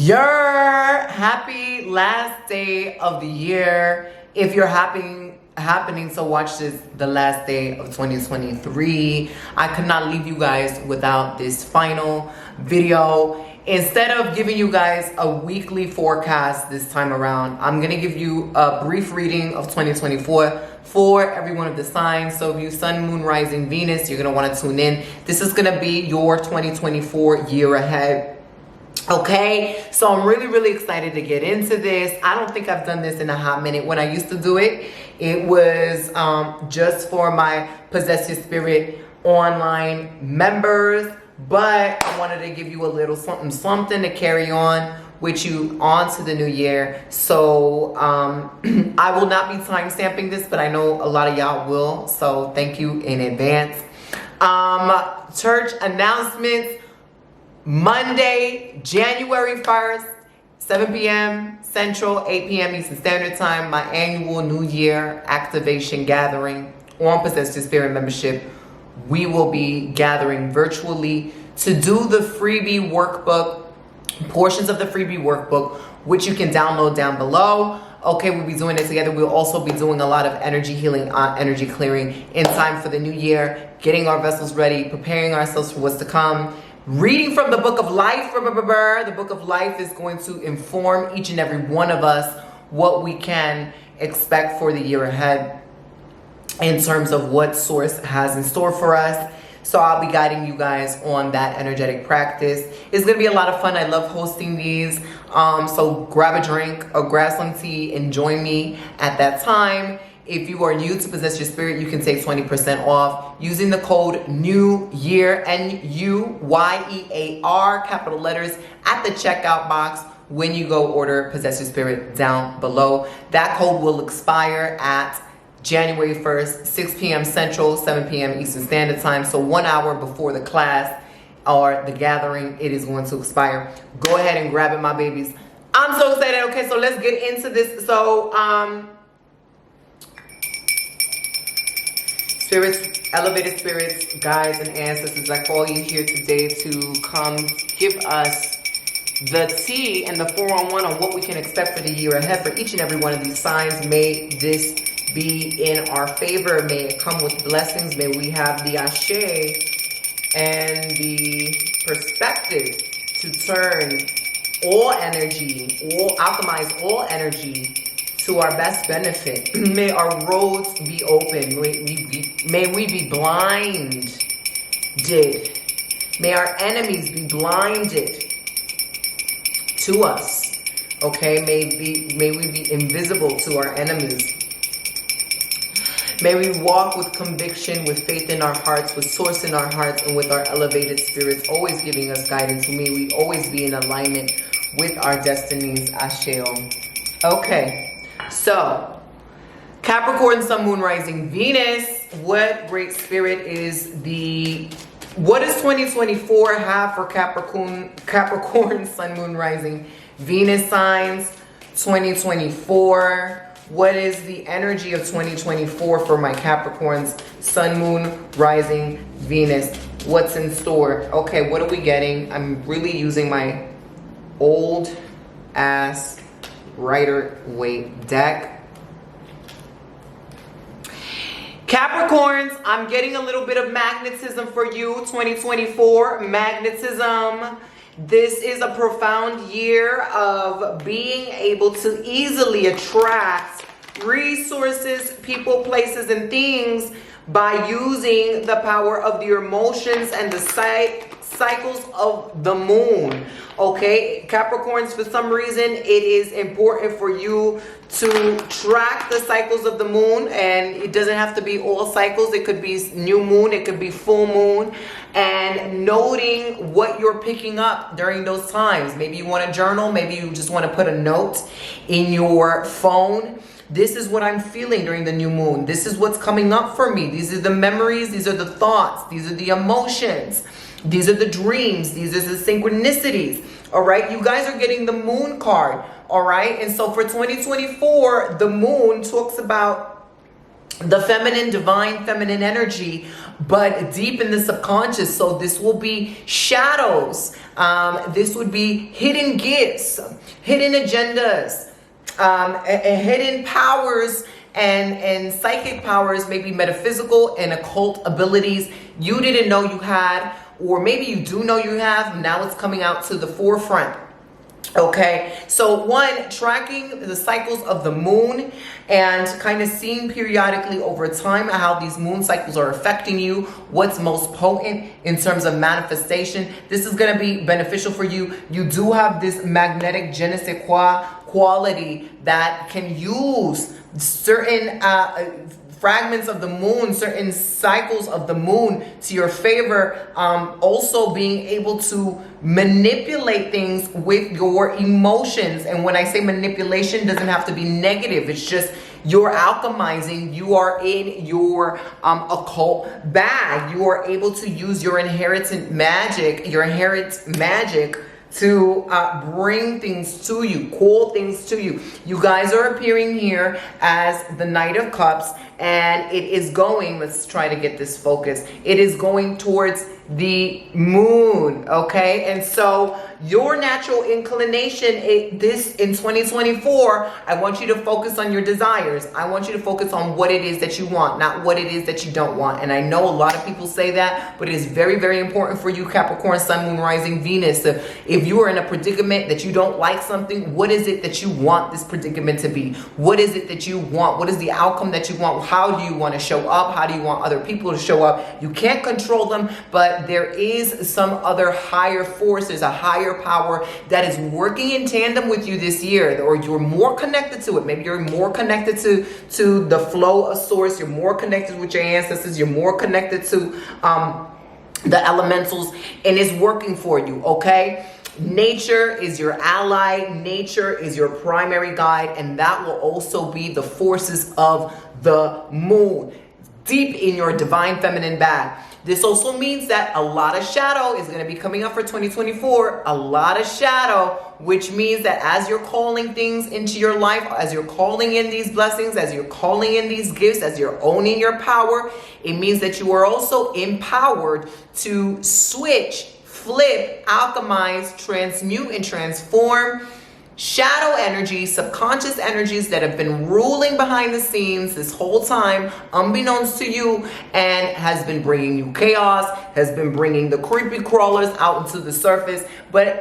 Your happy last day of the year. If you're happening to watch this the last day of 2023, I could not leave you guys without this final video. Instead of giving you guys a weekly forecast this time around, I'm gonna give you a brief reading of 2024 for every one of the signs. So if you Sun, Moon, Rising, Venus, you're gonna want to tune in. This is gonna be your 2024 year ahead. Okay, so I'm really excited to get into this. I don't think I've done this in a hot minute. When I used to do it, it was just for my Possess Your Spirit online members, but I wanted to give you a little something to carry on with you on to the new year. So I will not be time stamping this, but I know a lot of y'all will, so thank you in advance. Church announcements. Monday, January 1st, 7 p.m. Central, 8 p.m. Eastern Standard Time, my annual New Year activation gathering on Possess Your Spirit membership. We will be gathering virtually to do the freebie workbook, portions of the freebie workbook, which you can download down below. Okay, we'll be doing it together. We'll also be doing a lot of energy healing, energy clearing in time for the new year, getting our vessels ready, preparing ourselves for what's to come. Reading from the Book of Life. The Book of Life is going to inform each and every one of us what we can expect for the year ahead in terms of what Source has in store for us. So I'll be guiding you guys on that energetic practice. It's going to be a lot of fun. I love hosting these. So grab a drink or grab some tea and join me at that time. If you are new to Possess Your Spirit, you can take 20% off using the code New Year, NUYEAR, capital letters, at the checkout box when you go order Possess Your Spirit down below. That code will expire at January 1st, 6 p.m. Central, 7 p.m. Eastern Standard Time. So 1 hour before the class or the gathering, it is going to expire. Go ahead and grab it, my babies. I'm so excited. Okay, so let's get into this. So, spirits, elevated spirits, guides, and ancestors, I call you here today to come give us the tea and the 411 on what we can expect for the year ahead for each and every one of these signs. May this be in our favor. May it come with blessings. May we have the ashe and the perspective to turn all energy, alchemize all energy to our best benefit. May our roads be open. May we be blinded. May our enemies be blinded to us. Okay, may we be invisible to our enemies. May we walk with conviction, with faith in our hearts, with Source in our hearts, and with our elevated spirits, always giving us guidance. May we always be in alignment with our destinies. Asheo. Okay. So, Capricorn, Sun, Moon, Rising, Venus. What great spirit is what does 2024 have for Capricorn, Sun, Moon, Rising, Venus signs? 2024. What is the energy of 2024 for my Capricorns, Sun, Moon, Rising, Venus? What's in store? Okay, what are we getting? I'm really using my old ass Rider-Waite deck. Capricorns, I'm getting a little bit of magnetism for you. 2024 magnetism. This is a profound year of being able to easily attract resources, people, places, and things by using the power of your emotions and the cycles of the moon. Okay, Capricorns, for some reason it is important for you to track the cycles of the moon, and it doesn't have to be all cycles. It could be new moon, it could be full moon, and noting what you're picking up during those times. Maybe you want to journal, maybe you just want to put a note in your phone. This is what I'm feeling during the new moon. This is what's coming up for me. These are the memories, these are the thoughts, these are the emotions. These are the dreams. These are the synchronicities. All right. You guys are getting the moon card. All right. And so for 2024, the moon talks about the feminine, divine feminine energy, but deep in the subconscious. So this will be shadows. This would be hidden gifts, hidden agendas, hidden powers and psychic powers, maybe metaphysical and occult abilities you didn't know you had, or maybe you do know you have. Now it's coming out to the forefront. Okay, so one, tracking the cycles of the moon and kind of seeing periodically over time how these moon cycles are affecting you, what's most potent in terms of manifestation. This is going to be beneficial for you. You do have this magnetic je ne sais quoi quality that can use certain fragments of the moon, certain cycles of the moon to your favor. Also being able to manipulate things with your emotions. And when I say manipulation, it doesn't have to be negative. It's just you're alchemizing. You are in your occult bag. You are able to use your inherent magic, to bring things to you, call things to you. You guys are appearing here as the Knight of Cups, and it is going, let's try to get this focus. It is going towards the moon, okay? And so your natural inclination, this in 2024, I want you to focus on your desires. I want you to focus on what it is that you want, not what it is that you don't want. And I know a lot of people say that, but it is very, very important for you, Capricorn, Sun, Moon, Rising, Venus. If you are in a predicament that you don't like something, what is it that you want this predicament to be? What is it that you want? What is the outcome that you want? How do you want to show up? How do you want other people to show up? You can't control them, but there is some other higher force. There's a higher power that is working in tandem with you this year, or you're more connected to it. Maybe you're more connected to the flow of source. You're more connected with your ancestors. You're more connected to the elementals, and it's working for you, okay? Nature is your ally. Nature is your primary guide, and that will also be the forces of the moon deep in your divine feminine bag. This also means that a lot of shadow is going to be coming up for 2024. A lot of shadow, which means that as you're calling things into your life, as you're calling in these blessings, as you're calling in these gifts, as you're owning your power, it means that you are also empowered to switch, flip, alchemize, transmute, and transform shadow energies, subconscious energies that have been ruling behind the scenes this whole time, unbeknownst to you, and has been bringing you chaos, has been bringing the creepy crawlers out into the surface. But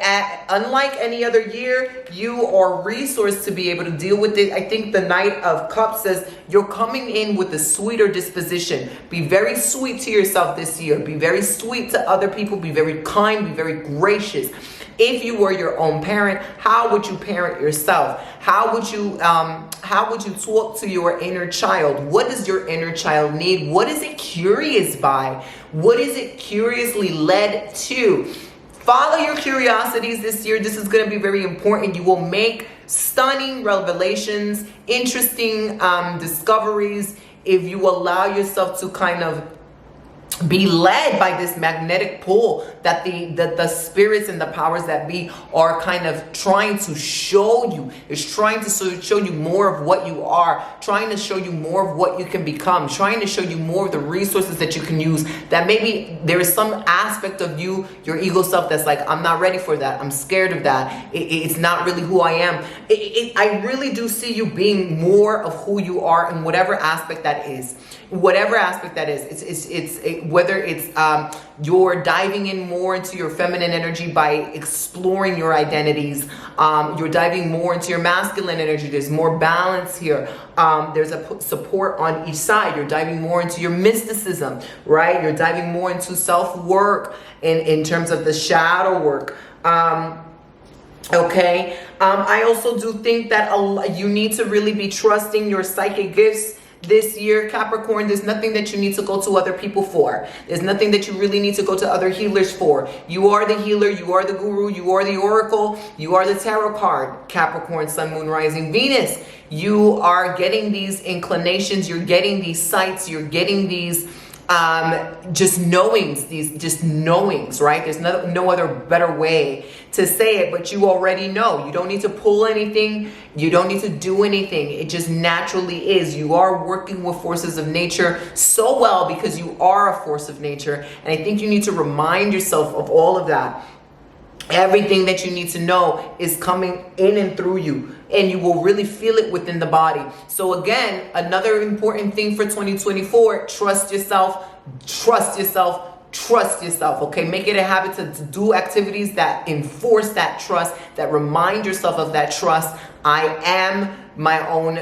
unlike any other year, you are resourced to be able to deal with it. I think the Knight of Cups says you're coming in with a sweeter disposition. Be very sweet to yourself this year. Be very sweet to other people. Be very kind. Be very gracious. If you were your own parent, how would you parent yourself? How would you talk to your inner child? What does your inner child need? What is it curious by? What is it curiously led to? Follow your curiosities this year. This is going to be very important. You will make stunning revelations, interesting discoveries if you allow yourself to kind of be led by this magnetic pull that the spirits and the powers that be are kind of trying to show you. It's trying to show you more of what you are, trying to show you more of what you can become, trying to show you more of the resources that you can use, that maybe there is some aspect of you, your ego self, that's like, I'm not ready for that. I'm scared of that. It's not really who I am. I really do see you being more of who you are in whatever aspect that is. Whatever aspect that is. Whether it's you're diving in more into your feminine energy by exploring your identities. You're diving more into your masculine energy. There's more balance here. There's a support on each side. You're diving more into your mysticism, right? You're diving more into self-work in terms of the shadow work. Okay. I also do think that you need to really be trusting your psychic gifts this year, Capricorn. There's nothing that you need to go to other people for. There's nothing that you really need to go to other healers for. You are the healer. You are the guru. You are the oracle. You are the tarot card, Capricorn, Sun, Moon, Rising, Venus. You are getting these inclinations. You're getting these sights. You're getting these just knowings, these just knowings, right? There's no other better way to say it, but you already know. You don't need to pull anything. You don't need to do anything. It just naturally is. You are working with forces of nature so well because you are a force of nature. And I think you need to remind yourself of all of that. Everything that you need to know is coming in and through you, and you will really feel it within the body. So again, another important thing for 2024, trust yourself, trust yourself, trust yourself. Okay, make it a habit to do activities that enforce that trust, that remind yourself of that trust. I am my own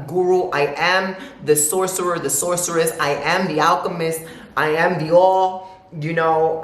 guru. I am the sorcerer, the sorceress. I am the alchemist. I am the all. You know,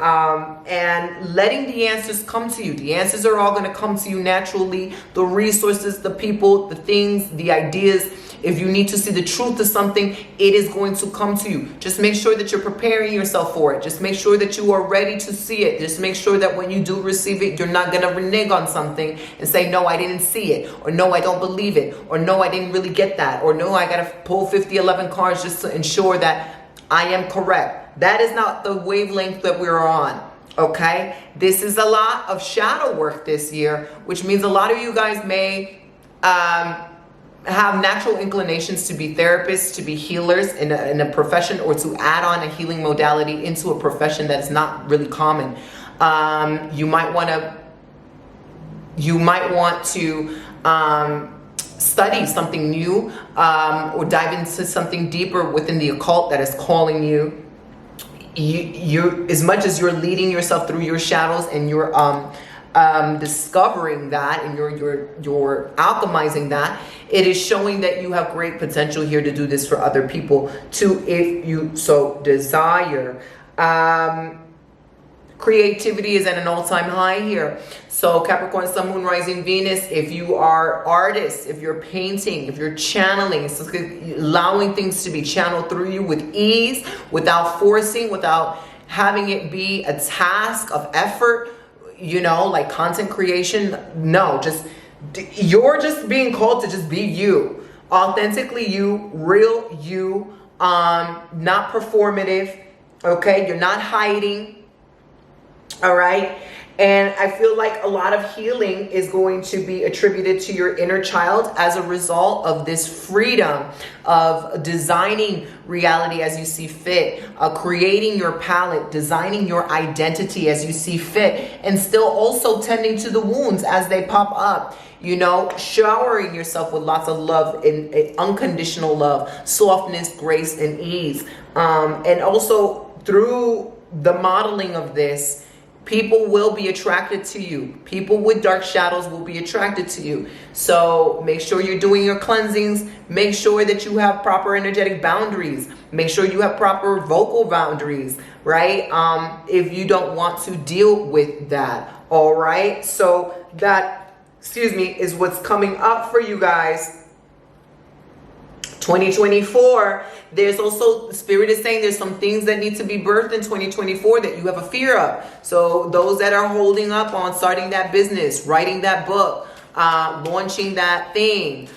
and letting the answers come to you. The answers are all going to come to you naturally. The resources, the people, the things, the ideas. If you need to see the truth of something, it is going to come to you. Just make sure that you're preparing yourself for it. Just make sure that you are ready to see it. Just make sure that when you do receive it, you're not going to renege on something and say, no, I didn't see it. Or no, I don't believe it. Or no, I didn't really get that. Or no, I got to pull 50, 11 cards just to ensure that I am correct. That is not the wavelength that we're on, okay? This is a lot of shadow work this year, which means a lot of you guys may have natural inclinations to be therapists, to be healers in a profession, or to add on a healing modality into a profession that is not really common. You might want to study something new, or dive into something deeper within the occult that is calling you. You as much as you're leading yourself through your shadows and you're discovering that, and you're alchemizing that, it is showing that you have great potential here to do this for other people too, if you so desire. Creativity is at an all-time high here. So Capricorn, Sun, Moon, Rising, Venus, if you are artists, if you're painting, if you're channeling, so allowing things to be channeled through you with ease, without forcing, without having it be a task of effort, you know, like content creation. No, you're just being called to just be you. Authentically you, real you, not performative, okay? You're not hiding. All right. And I feel like a lot of healing is going to be attributed to your inner child as a result of this freedom of designing reality as you see fit, creating your palette, designing your identity as you see fit, and still also tending to the wounds as they pop up. You know, showering yourself with lots of love and unconditional love, softness, grace, and ease. And also through the modeling of this, people will be attracted to you. People with dark shadows will be attracted to you. So make sure you're doing your cleansings. Make sure that you have proper energetic boundaries. Make sure you have proper vocal boundaries, right? If you don't want to deal with that, all right? So that, is what's coming up for you guys. 2024, there's also, Spirit is saying there's some things that need to be birthed in 2024 that you have a fear of. So those that are holding up on starting that business, writing that book, launching that thing,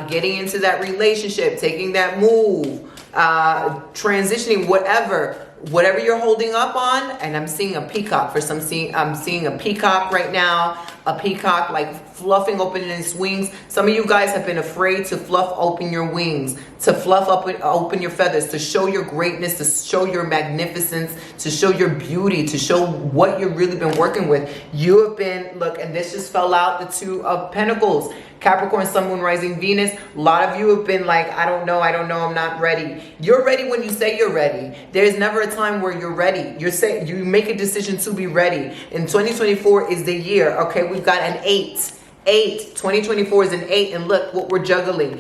getting into that relationship, taking that move, transitioning, whatever you're holding up on. And I'm seeing a peacock I'm seeing a peacock right now, a peacock like fluffing open its wings. Some of you guys have been afraid to fluff open your wings, to fluff open your feathers, to show your greatness, to show your magnificence, to show your beauty, to show what you've really been working with. You have been, look, and this just fell out, the Two of Pentacles. Capricorn, Sun, Moon, Rising, Venus. A lot of you have been like, I don't know, I'm not ready. You're ready when you say you're ready. There's never a time where you're ready. You make a decision to be ready. And 2024 is the year. Okay, we've got an 8. 2024 is an 8, and look what we're juggling.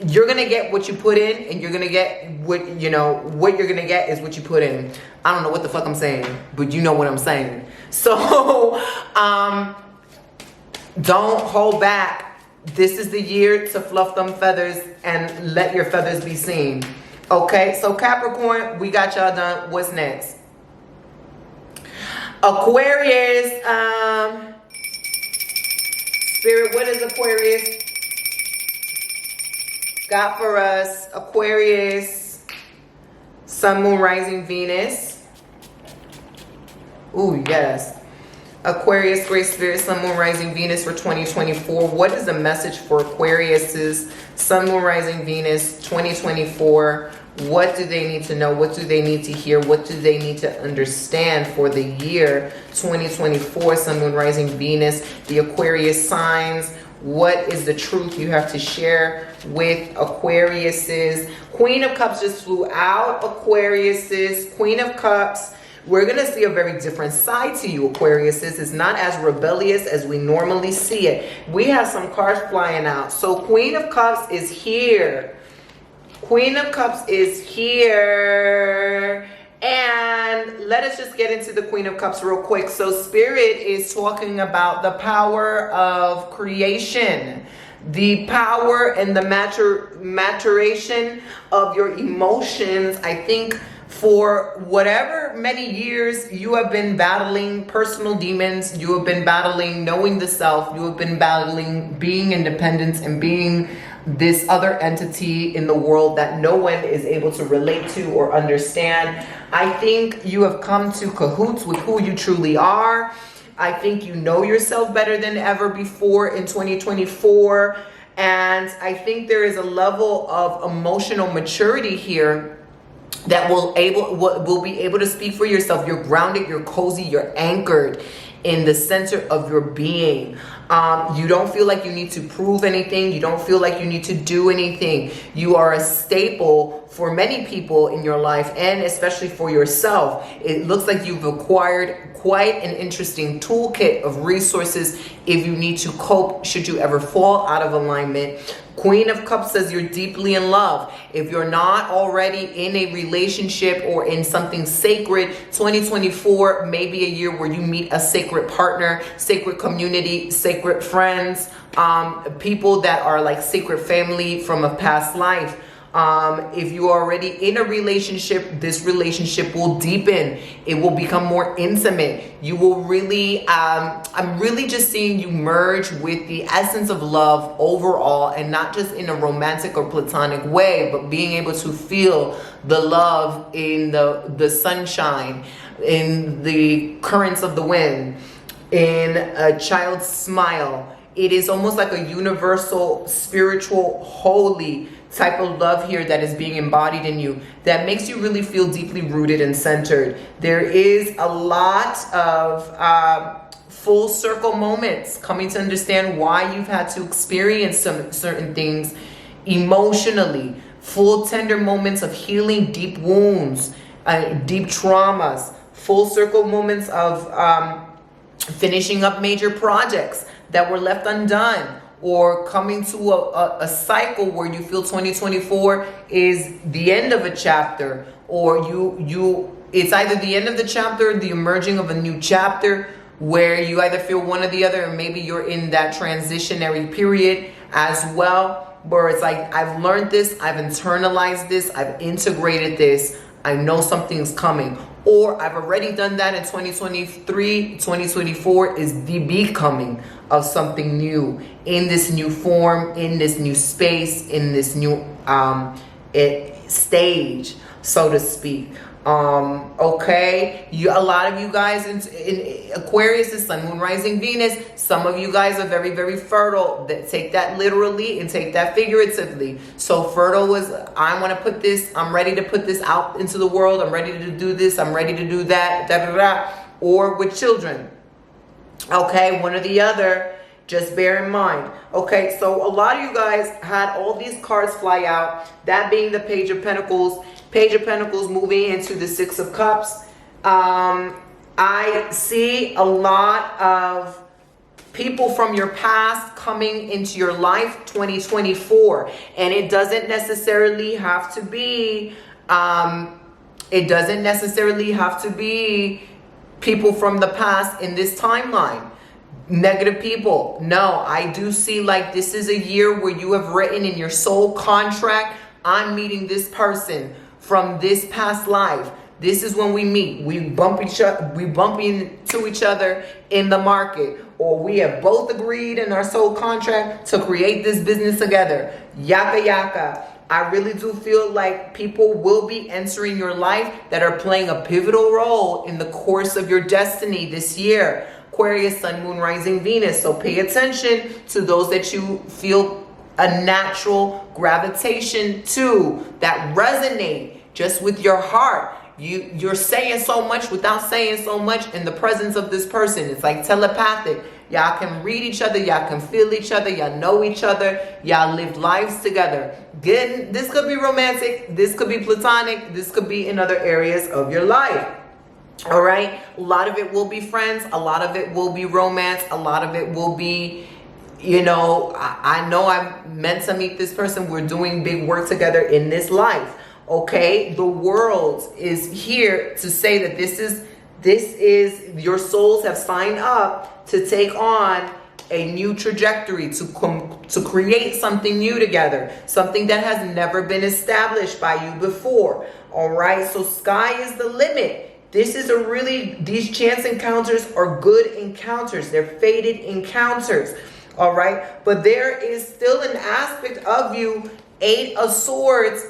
You're gonna get what you put in, and you're gonna get what you're gonna get is what you put in. I don't know what the fuck I'm saying, but you know what I'm saying. So don't hold back. This is the year to fluff them feathers and let your feathers be seen. Okay, so Capricorn, we got y'all done. What's next? Aquarius. Spirit, what is Aquarius got for us? Aquarius, Sun, Moon, Rising, Venus. Ooh, yes. Aquarius, Great Spirit, Sun, Moon, Rising, Venus for 2024. What is the message for Aquarius's Sun, Moon, Rising, Venus 2024? What do they need to know? What do they need to hear? What do they need to understand for the year 2024? Sun, Moon, Rising, Venus, the Aquarius signs. What is the truth you have to share with Aquariuses? Queen of Cups just flew out, Aquariuses. Queen of Cups. We're going to see a very different side to you, Aquariuses. It's not as rebellious as we normally see it. We have some cards flying out. So Queen of Cups is here. Queen of Cups is here. And let us just get into the Queen of Cups real quick. So Spirit is talking about the power of creation, the power and the maturation of your emotions. I think for whatever many years you have been battling personal demons, you have been battling knowing the self, you have been battling being independent and being this other entity in the world that no one is able to relate to or understand. I think you have come to cahoots with who you truly are. I think you know yourself better than ever before in 2024. And I think there is a level of emotional maturity here that will be able to speak for yourself. You're grounded, you're cozy, you're anchored in the center of your being. You don't feel like you need to prove anything. You don't feel like you need to do anything. You are a staple for many people in your life, and especially for yourself. It looks like you've acquired quite an interesting toolkit of resources if you need to cope should you ever fall out of alignment. Queen of Cups says you're deeply in love. If you're not already in a relationship or in something sacred, 2024 may be a year where you meet a sacred partner, sacred community, sacred friends, people that are like sacred family from a past life. If you are already in a relationship, this relationship will deepen. It will become more intimate. You will really, I'm really just seeing you merge with the essence of love overall, and not just in a romantic or platonic way, but being able to feel the love in the sunshine, in the currents of the wind, in a child's smile. It is almost like a universal, spiritual, holy type of love here that is being embodied in you that makes you really feel deeply rooted and centered. There is a lot of full circle moments, coming to understand why you've had to experience some certain things emotionally, full tender moments of healing deep wounds, deep traumas, full circle moments of finishing up major projects that were left undone, or coming to a cycle where you feel 2024 is the end of a chapter, or it's either the end of the chapter or the emerging of a new chapter, where you either feel one or the other, and maybe you're in that transitionary period as well, where it's like, I've learned this, I've internalized this, I've integrated this, I know something's coming. Or I've already done that in 2023. 2024 is the becoming of something new, in this new form, in this new space, in this new stage, so to speak. Okay, a lot of you guys in Aquarius is Sun, Moon, Rising, Venus. Some of you guys are very, very fertile. Take that literally and take that figuratively. So fertile was, I want to put this, I'm ready to put this out into the world. I'm ready to do this. I'm ready to do that. Da, da, da. Or with children. Okay, one or the other. Just bear in mind. Okay, so a lot of you guys had all these cards fly out. That being the Page of Pentacles. Page of Pentacles moving into the Six of Cups. I see a lot of people from your past coming into your life 2024. And it doesn't necessarily have to be, people from the past in this timeline. Negative people. No, I do see like this is a year where you have written in your soul contract, I'm meeting this person from this past life. This is when we meet. We bump into each other in the market, or we have both agreed in our soul contract to create this business together. Yaka yaka. I really do feel like people will be entering your life that are playing a pivotal role in the course of your destiny this year. Aquarius, Sun, Moon, Rising, Venus. So pay attention to those that you feel a natural gravitation to, that resonate just with your heart. You're saying so much without saying so much in the presence of this person. It's like telepathic. Y'all can read each other. Y'all can feel each other. Y'all know each other. Y'all lived lives together. This could be romantic. This could be platonic. This could be in other areas of your life. All right. A lot of it will be friends. A lot of it will be romance. A lot of it will be, you know I'm meant to meet this person. We're doing big work together in this life. Okay, the world is here to say that this is your souls have signed up to take on a new trajectory, to create something new together, something that has never been established by you before. All right, so sky is the limit. This is these chance encounters are good encounters. They're fated encounters. All right, but there is still an aspect of you, 8 of Swords,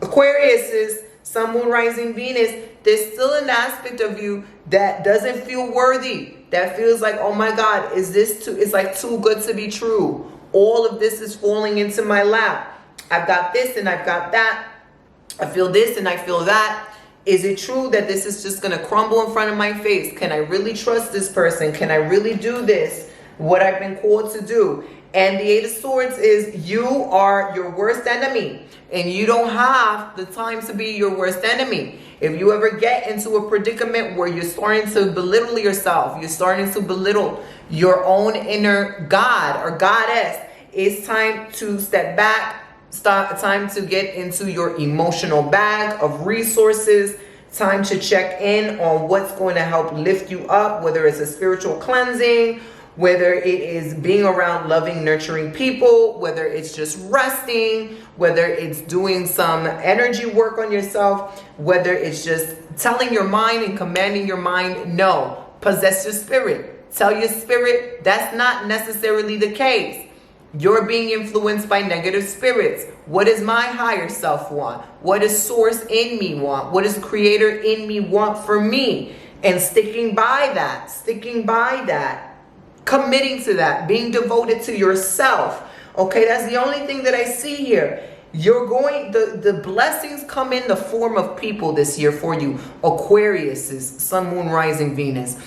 Aquarius, Sun, Moon, Rising, Venus. There's still an aspect of you that doesn't feel worthy, that feels like, oh my God, it's like too good to be true. All of this is falling into my lap. I've got this and I've got that. I feel this and I feel that. Is it true that this is just going to crumble in front of my face? Can I really trust this person? Can I really do this? What I've been called to do? And the 8 of Swords is you are your worst enemy. And you don't have the time to be your worst enemy. If you ever get into a predicament where you're starting to belittle yourself, you're starting to belittle your own inner God or goddess, it's time to step back. Time to get into your emotional bag of resources. Time to check in on what's going to help lift you up, whether it's a spiritual cleansing, whether it is being around loving, nurturing people, whether it's just resting, whether it's doing some energy work on yourself, whether it's just telling your mind and commanding your mind, no, possess your spirit. Tell your spirit that's not necessarily the case. You're being influenced by negative spirits. What does my higher self want? What does source in me want? What does creator in me want for me? And sticking by that, committing to that, being devoted to yourself. Okay, that's the only thing that I see here. The blessings come in the form of people this year for you. Aquarius, Sun, Moon, Rising, Venus.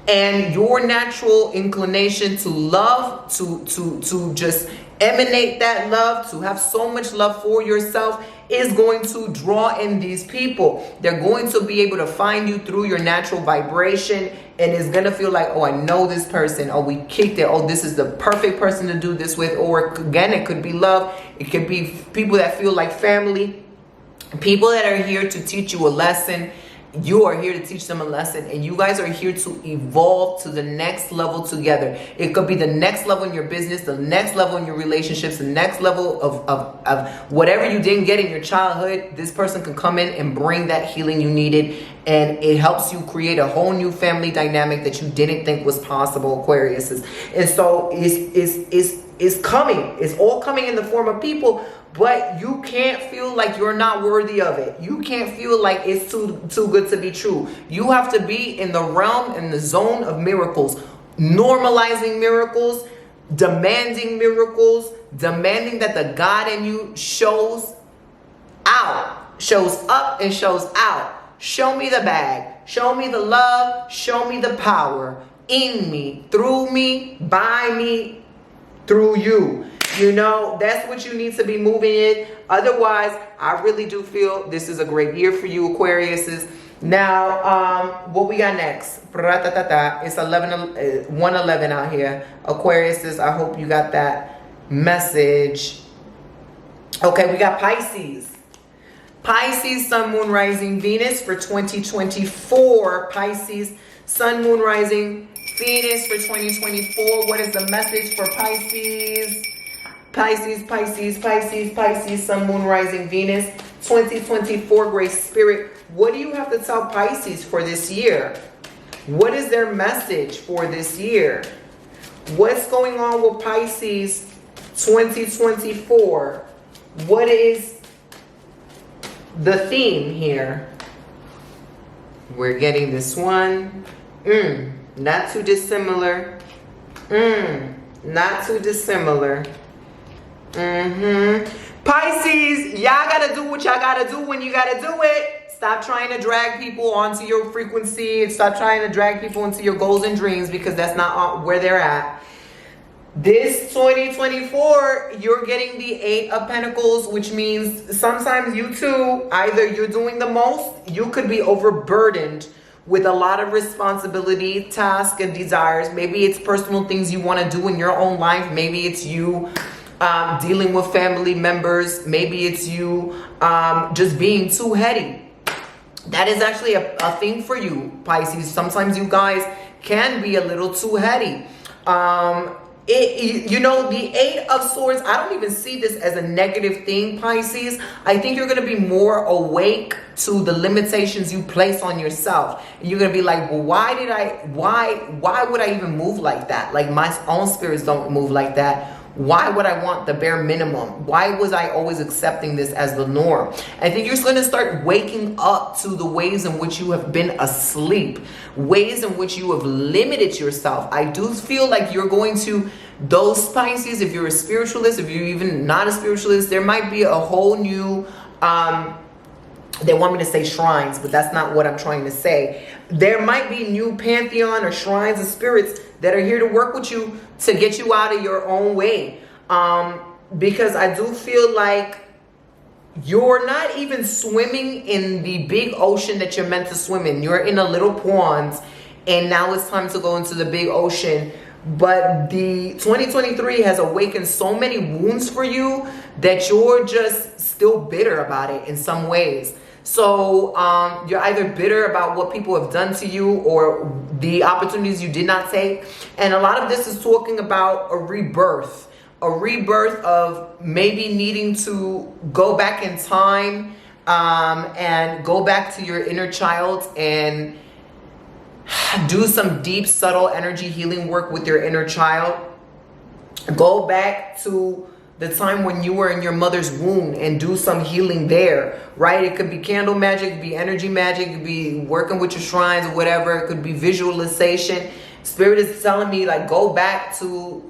And your natural inclination to love, to just emanate that love, to have so much love for yourself is going to draw in these people. They're going to be able to find you through your natural vibration, and it's going to feel like, oh, I know this person. Oh, we kicked it. Oh, this is the perfect person to do this with. Or again, it could be love. It could be people that feel like family, people that are here to teach you a lesson. You are here to teach them a lesson, and you guys are here to evolve to the next level together. It could be the next level in your business, the next level in your relationships, the next level of whatever you didn't get in your childhood. This person can come in and bring that healing you needed, and it helps you create a whole new family dynamic that you didn't think was possible, Aquarius. And so it's coming. It's all coming in the form of people. But you can't feel like you're not worthy of it. You can't feel like it's too good to be true. You have to be in the realm, in the zone of miracles, normalizing miracles, demanding that the God in you shows out, shows up and shows out. Show me the bag. Show me the love. Show me the power in me, through me, by me, through you. You know, that's what you need to be moving in. Otherwise, I really do feel this is a great year for you, Aquarius. Now, what we got next? It's 111 out here. Aquarius, I hope you got that message. Okay, we got Pisces. Pisces, Sun, Moon, Rising, Venus for 2024. Pisces, Sun, Moon, Rising, Venus for 2024. What is the message for Pisces? Pisces, Sun, Moon, Rising, Venus, 2024, Great Spirit. What do you have to tell Pisces for this year? What is their message for this year? What's going on with Pisces 2024. What is the theme here? We're getting this one. Not too dissimilar. Not too dissimilar. Pisces, y'all gotta do what y'all gotta do when you gotta do it. Stop trying to drag people onto your frequency and stop trying to drag people into your goals and dreams, because that's not where they're at. This 2024, you're getting the 8 of Pentacles, which means sometimes you too, either you're doing the most, you could be overburdened with a lot of responsibility, tasks, and desires. Maybe it's personal things you want to do in your own life. Maybe it's you dealing with family members. Maybe it's you just being too heady. That is actually a thing for you, Pisces. Sometimes you guys can be a little too heady. You know, the 8 of Swords, I don't even see this as a negative thing, Pisces. I think you're going to be more awake to the limitations you place on yourself. And you're going to be like, well, why would I even move like that? Like, my own spirits don't move like that. Why would I want the bare minimum? Why was I always accepting this as the norm? I think you're going to start waking up to the ways in which you have been asleep, ways in which you have limited yourself. I do feel like you're going to, those Pisces, if you're a spiritualist, if you're even not a spiritualist, there might be a whole new, they want me to say shrines, but that's not what I'm trying to say. There might be new pantheon or shrines of spirits that are here to work with you to get you out of your own way. Because I do feel like you're not even swimming in the big ocean that you're meant to swim in. You're in a little pond, and now it's time to go into the big ocean. But the 2023 has awakened so many wounds for you that you're just still bitter about it in some ways. So you're either bitter about what people have done to you or the opportunities you did not take. And a lot of this is talking about a rebirth of maybe needing to go back in time and go back to your inner child and do some deep, subtle energy healing work with your inner child. Go back to the time when you were in your mother's womb and do some healing there, right? It could be candle magic, it could be energy magic, it could be working with your shrines or whatever. It could be visualization. Spirit is telling me, like, go back to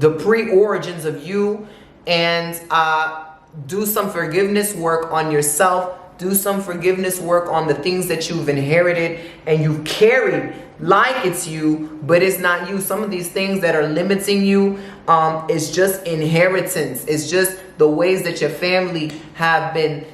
the pre-origins of you and do some forgiveness work on yourself. Do some forgiveness work on the things that you've inherited and you've carried like it's you, but it's not you. Some of these things that are limiting you is just inheritance. It's just the ways that your family have been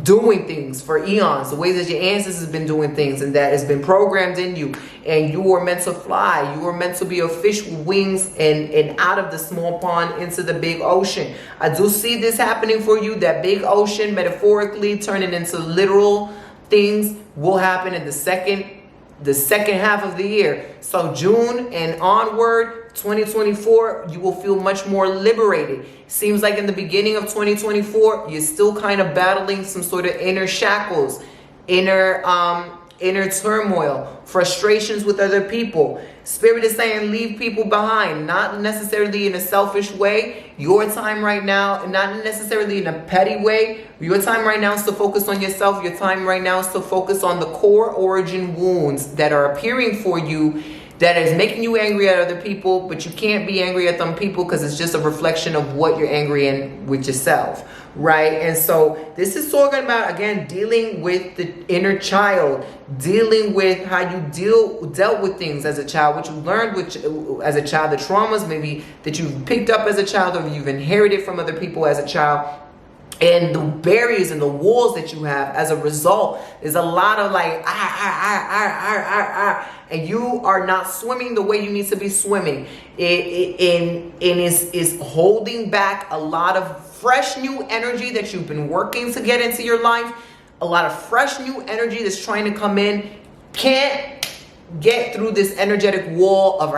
doing things for eons, the ways that your ancestors have been doing things, and that has been programmed in you. And you were meant to fly. You were meant to be a fish with wings and out of the small pond into the big ocean. I do see this happening for you. That big ocean, metaphorically turning into literal things, will happen in the second half of the year. So June and onward, 2024, you will feel much more liberated. Seems like in the beginning of 2024, you're still kind of battling some sort of inner shackles, inner turmoil, frustrations with other people. Spirit is saying leave people behind, not necessarily in a selfish way. Your time right now, not necessarily in a petty way. Your time right now is to focus on yourself. Your time right now is to focus on the core origin wounds that are appearing for you, that is making you angry at other people, but you can't be angry at them people because it's just a reflection of what you're angry in with yourself, right? And so this is talking about, again, dealing with the inner child, dealing with how you dealt with things as a child, what you learned as a child, the traumas maybe that you've picked up as a child or you've inherited from other people as a child. And the barriers and the walls that you have as a result is a lot of like, and you are not swimming the way you need to be swimming. It's holding back a lot of fresh new energy that you've been working to get into your life. A lot of fresh new energy that's trying to come in. Can't get through this energetic wall of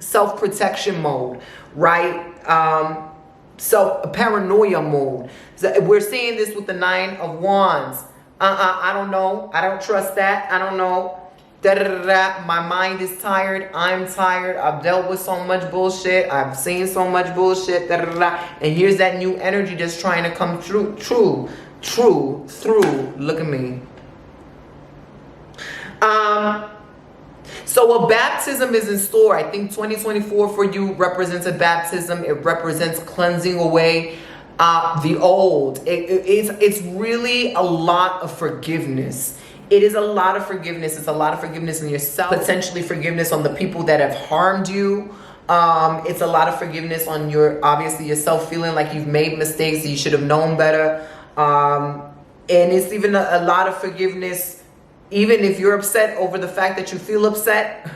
self-protection mode, right? Paranoia mode. So we're seeing this with the 9 of Wands. I don't know. I don't trust that. I don't know. My mind is tired. I'm tired. I've dealt with so much bullshit. I've seen so much bullshit. And here's that new energy just trying to come through. Look at me. So a baptism is in store. I think 2024 for you represents a baptism. It represents cleansing away the old. It's really a lot of forgiveness. It is a lot of forgiveness. It's a lot of forgiveness in yourself, potentially forgiveness on the people that have harmed you. It's a lot of forgiveness on obviously yourself, feeling like you've made mistakes, that you should have known better. And it's even a lot of forgiveness, even if you're upset over the fact that you feel upset,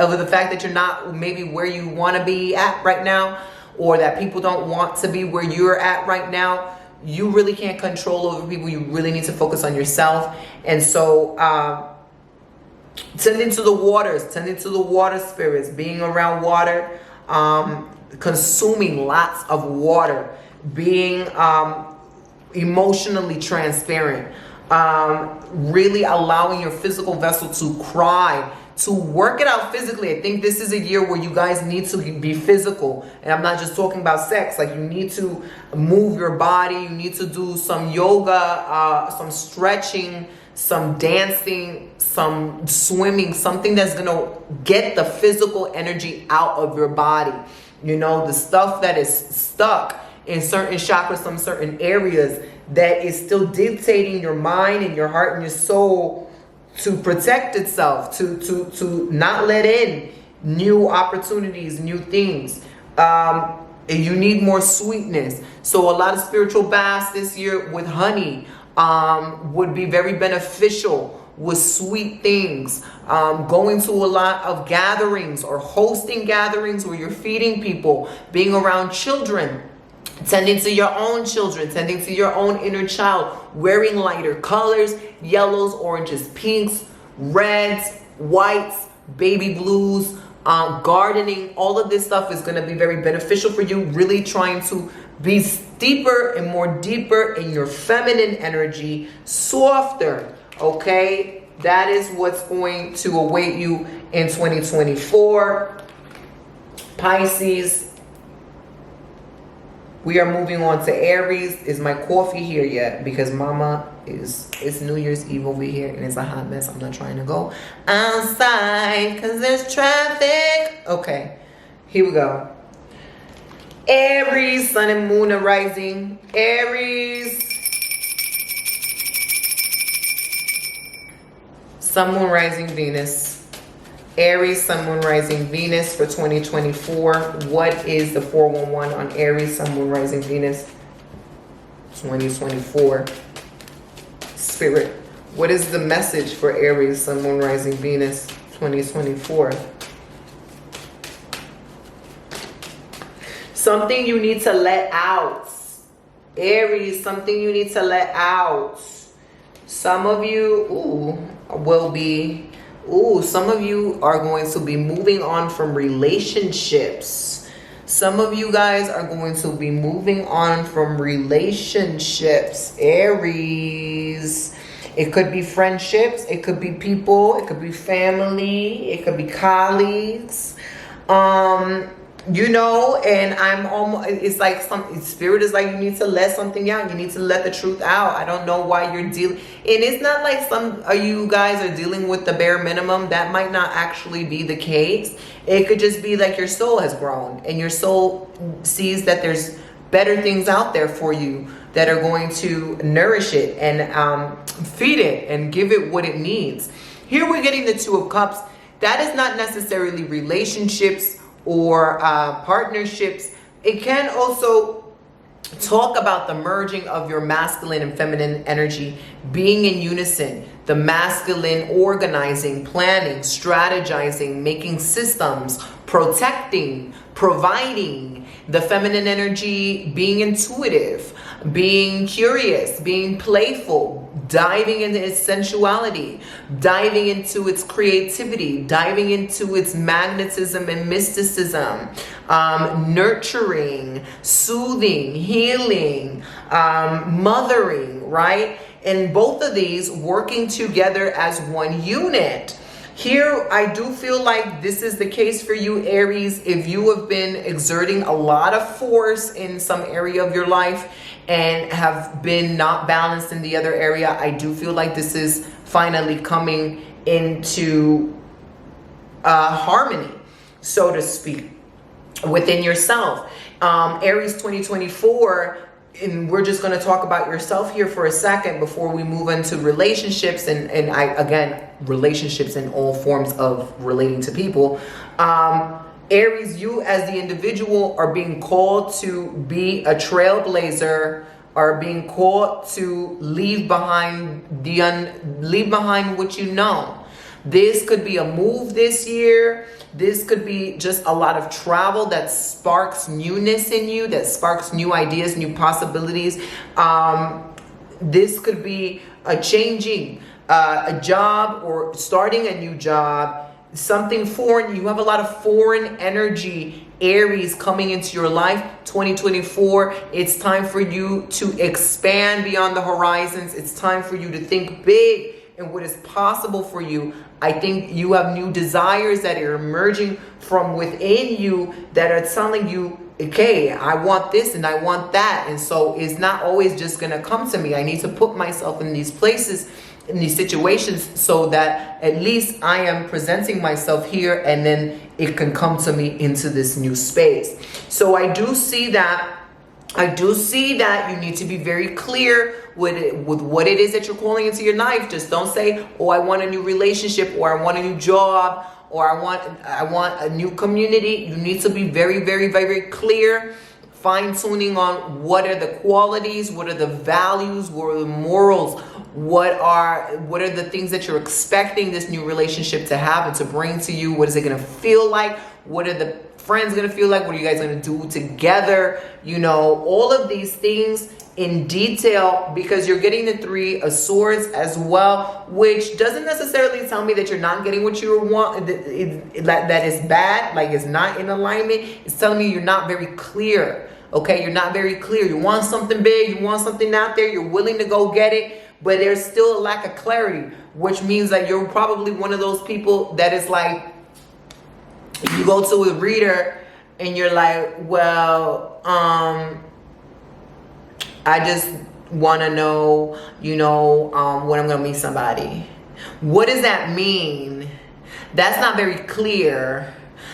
over the fact that you're not maybe where you want to be at right now, or that people don't want to be where you're at right now. You really can't control over people. You really need to focus on yourself. And so tending to the waters, tending to the water spirits, being around water, consuming lots of water, being emotionally transparent, really allowing your physical vessel to cry, to work it out physically. I think this is a year where you guys need to be physical. And I'm not just talking about sex. Like, you need to move your body. You need to do some yoga, some stretching, some dancing, some swimming, something that's going to get the physical energy out of your body. You know, the stuff that is stuck in certain chakras, some certain areas that is still dictating your mind and your heart and your soul to protect itself, to not let in new opportunities, new things. You need more sweetness. So a lot of spiritual baths this year with honey would be very beneficial, with sweet things. Going to a lot of gatherings or hosting gatherings where you're feeding people, being around children, tending to your own children, tending to your own inner child, wearing lighter colors, yellows, oranges, pinks, reds, whites, baby blues, gardening. All of this stuff is going to be very beneficial for you, really trying to be deeper and more deeper in your feminine energy, softer, okay? That is what's going to await you in 2024. Pisces, we are moving on to Aries. Is my coffee here yet? Because Mama it's New Year's Eve over here and it's a hot mess. I'm not trying to go outside because there's traffic. Okay, here we go. Aries, Sun and Moon are rising. Aries, Sun, Moon, rising, Venus. Aries, Sun, Moon, rising, Venus for 2024. What is the 411 on Aries, Sun, Moon, rising, Venus 2024? Spirit, what is the message for Aries, Sun, Moon, rising, Venus 2024? Something you need to let out. Aries, something you need to let out. Some of you some of you are going to be moving on from relationships. Some of you guys are going to be moving on from relationships. Aries. It could be friendships. It could be people. It could be family. It could be colleagues. You know, and I'm almost, it's like Spirit is like, you need to let something out. You need to let the truth out. I don't know why you're dealing. And it's not like some of you guys are dealing with the bare minimum. That might not actually be the case. It could just be like your soul has grown and your soul sees that there's better things out there for you that are going to nourish it and feed it and give it what it needs. Here we're getting the Two of Cups. That is not necessarily relationships or partnerships. It can also talk about the merging of your masculine and feminine energy, being in unison, the masculine organizing, planning, strategizing, making systems, protecting, providing, the feminine energy being intuitive, being curious, being playful, diving into its sensuality, diving into its creativity, diving into its magnetism and mysticism, nurturing, soothing, healing, mothering, right? And both of these working together as one unit. Here, I do feel like this is the case for you, Aries. If you have been exerting a lot of force in some area of your life and have been not balanced in the other area, I do feel like this is finally coming into harmony, so to speak, within yourself. Aries 2024, and we're just going to talk about yourself here for a second before we move into relationships, and again, relationships in all forms of relating to people. Aries, you as the individual are being called to be a trailblazer, are being called to leave behind what you know. This could be a move this year. This could be just a lot of travel that sparks newness in you, that sparks new ideas, new possibilities. This could be a changing a job or starting a new job, something foreign. You have a lot of foreign energy, Aries, coming into your life. 2024, it's time for you to expand beyond the horizons. It's time for you to think big and what is possible for you. I think you have new desires that are emerging from within you that are telling you, okay, I want this and I want that. And so it's not always just going to come to me. I need to put myself in these places, in these situations, so that at least I am presenting myself here, and then it can come to me into this new space. So I do see that. You need to be very clear with what it is that you're calling into your life. Just don't say, oh, I want a new relationship, or I want a new job, or I want a new community. You need to be very, very, very clear, fine-tuning on what are the qualities, what are the values, what are the morals, what are the things that you're expecting this new relationship to have and to bring to you. What is it going to feel like? What are the friends going to feel like? What are you guys going to do together? You know, all of these things in detail, because you're getting the Three of Swords as well, which doesn't necessarily tell me that you're not getting what you want, that is bad, like it's not in alignment. It's telling me you're not very clear. Okay, you're not very clear. You want something big, you want something out there, you're willing to go get it, but there's still a lack of clarity, which means that you're probably one of those people that is like, you go to a reader and you're like, well, I just want to know, when I'm going to meet somebody. What does that mean? That's not very clear.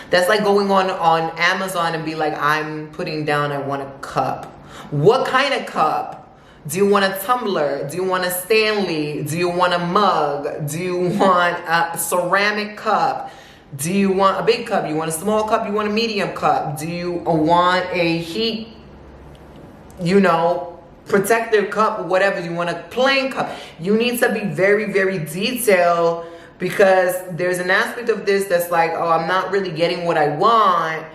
That's like going on Amazon and be like, I'm putting down, I want a cup. What kind of cup? Do you want a tumbler? Do you want a Stanley? Do you want a mug? Do you want a ceramic cup? Do you want a big cup? You want a small cup? You want a medium cup? Do you want a heat, protective cup, whatever? You want a plain cup? You need to be very, very detailed, because there's an aspect of this that's like, oh, I'm not really getting what I want,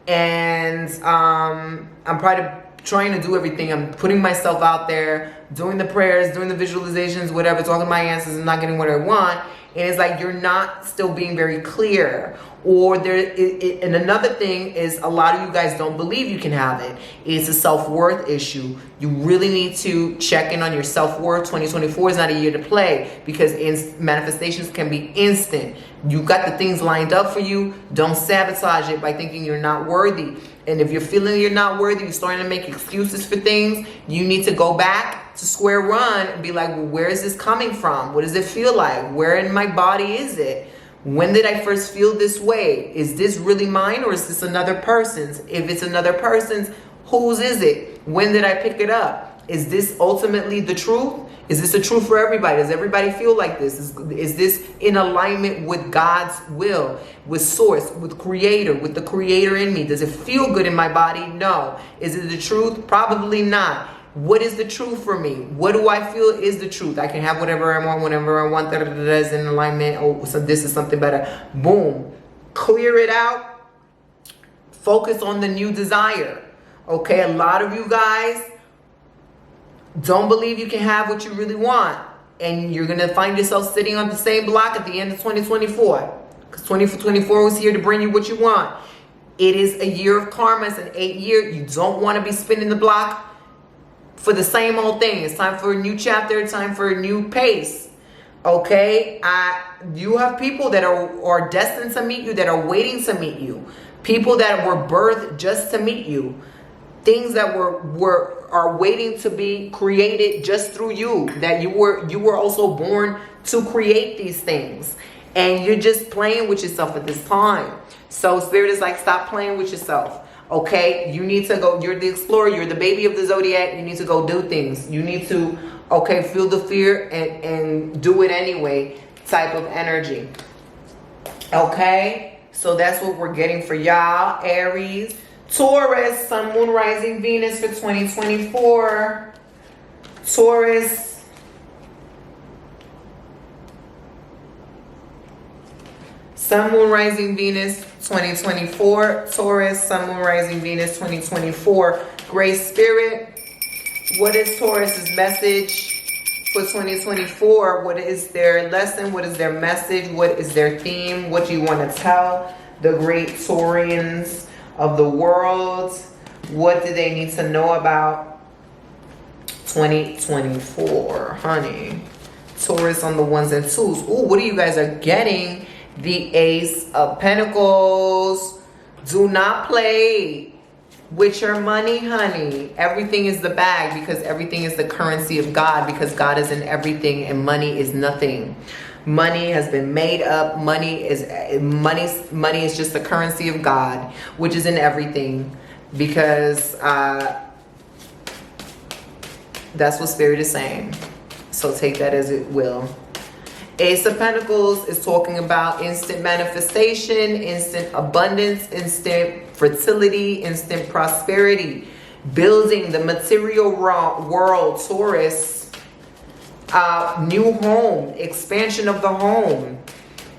and I'm probably trying to do everything. I'm putting myself out there, doing the prayers, doing the visualizations, whatever, talking to my ancestors, and not getting what I want. And it's like you're not still being very clear. Or and another thing is, a lot of you guys don't believe you can have it. It's a self-worth issue. You really need to check in on your self-worth. 2024 is not a year to play, because manifestations can be instant. You got the things lined up for you. Don't sabotage it by thinking you're not worthy. And if you're feeling you're not worthy, you're starting to make excuses for things, you need to go back to square one and be like, well, where is this coming from? What does it feel like? Where in my body is it? When did I first feel this way? Is this really mine, or is this another person's? If it's another person's, whose is it? When did I pick it up? Is this ultimately the truth? Is this the truth for everybody? Does everybody feel like this? Is this in alignment with God's will, with source, with creator, with the creator in me? Does it feel good in my body? No. Is it the truth? Probably not. What is the truth for me? What do I feel is the truth? I can have whatever I want, whenever I want. That is in alignment. Oh, so this is something better. Boom. Clear it out. Focus on the new desire. Okay, a lot of you guys don't believe you can have what you really want. And you're going to find yourself sitting on the same block at the end of 2024. Because 2024 was here to bring you what you want. It is a year of karma. It's an 8-year. You don't want to be spinning the block for the same old thing. It's time for a new chapter. It's time for a new pace. Okay, you have people that are destined to meet you, that are waiting to meet you. People that were birthed just to meet you. Things that are waiting to be created just through you. That you were also born to create these things. And you're just playing with yourself at this time. So Spirit is like, stop playing with yourself. Okay, you need to go. You're the explorer. You're the baby of the zodiac. You need to go do things. You need to, okay, feel the fear and do it anyway type of energy. Okay, so that's what we're getting for y'all. Aries, Taurus, Sun, Moon, Rising, Venus for 2024. Taurus, Sun, Moon, Rising, Venus 2024. Taurus, Sun, Moon, Rising, Venus 2024. Great Spirit, what is Taurus's message for 2024? What is their lesson? What is their message? What is their theme? What do you want to tell the great Taurians of the world? What do they need to know about 2024, honey? Taurus on the ones and twos. Ooh, what are you guys are getting? The Ace of Pentacles. Do not play with your money, honey. Everything is the bag, because everything is the currency of God, because God is in everything and money is nothing. Money has been made up. Money is just the currency of God, which is in everything, because that's what Spirit is saying. So take that as it will. Ace of Pentacles is talking about instant manifestation, instant abundance, instant fertility, instant prosperity, building the material world, Taurus, new home, expansion of the home,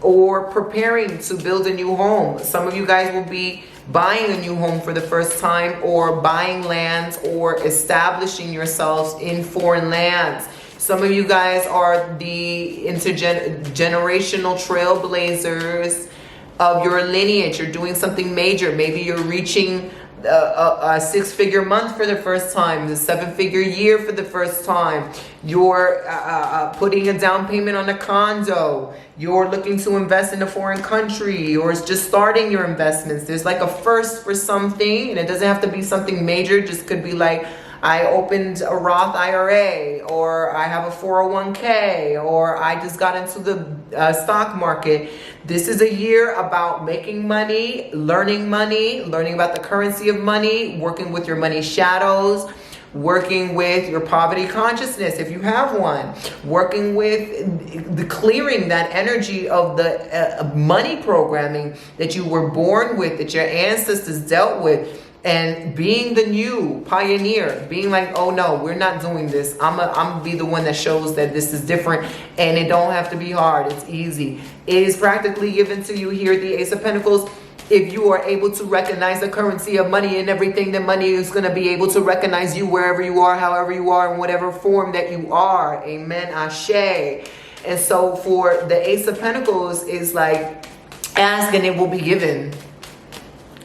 or preparing to build a new home. Some of you guys will be buying a new home for the first time, or buying lands, or establishing yourselves in foreign lands. Some of you guys are the intergenerational trailblazers of your lineage. You're doing something major. Maybe you're reaching a six-figure month for the first time, the seven-figure year for the first time. You're putting a down payment on a condo. You're looking to invest in a foreign country, or it's just starting your investments. There's like a first for something, and it doesn't have to be something major. It just could be like, I opened a Roth IRA, or I have a 401k, or I just got into the stock market. This is a year about making money, learning about the currency of money, working with your money shadows, working with your poverty consciousness if you have one, working with the clearing that energy of the money programming that you were born with, that your ancestors dealt with. And being the new pioneer, being like, oh no, we're not doing this. I'm gonna be the one that shows that this is different, and it don't have to be hard. It's easy. It is practically given to you here, the Ace of Pentacles. If you are able to recognize the currency of money and everything, then money is going to be able to recognize you wherever you are, however you are, in whatever form that you are. Amen. Ashe. And so for the Ace of Pentacles is like, ask and it will be given.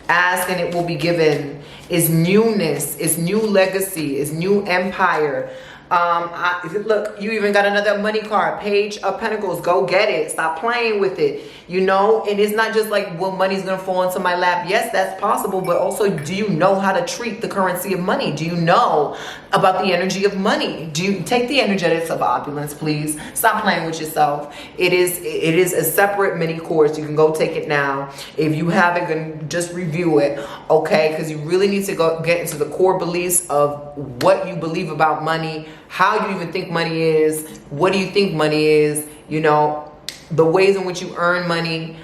Ask and it will be given. Is newness, is new legacy, is new empire. Look, you even got another money card, Page of Pentacles. Go get it. Stop playing with it. You know, and it's not just like, well, money's gonna fall into my lap. Yes, that's possible, but also, do you know how to treat the currency of money? Do you know about the energy of money? Do you take the energetics of opulence, please? Stop playing with yourself. It is a separate mini course. You can go take it now. If you haven't, then just review it, okay? Because you really need to go get into the core beliefs of what you believe about money, how you even think money is, what do you think money is, you know, the ways in which you earn money.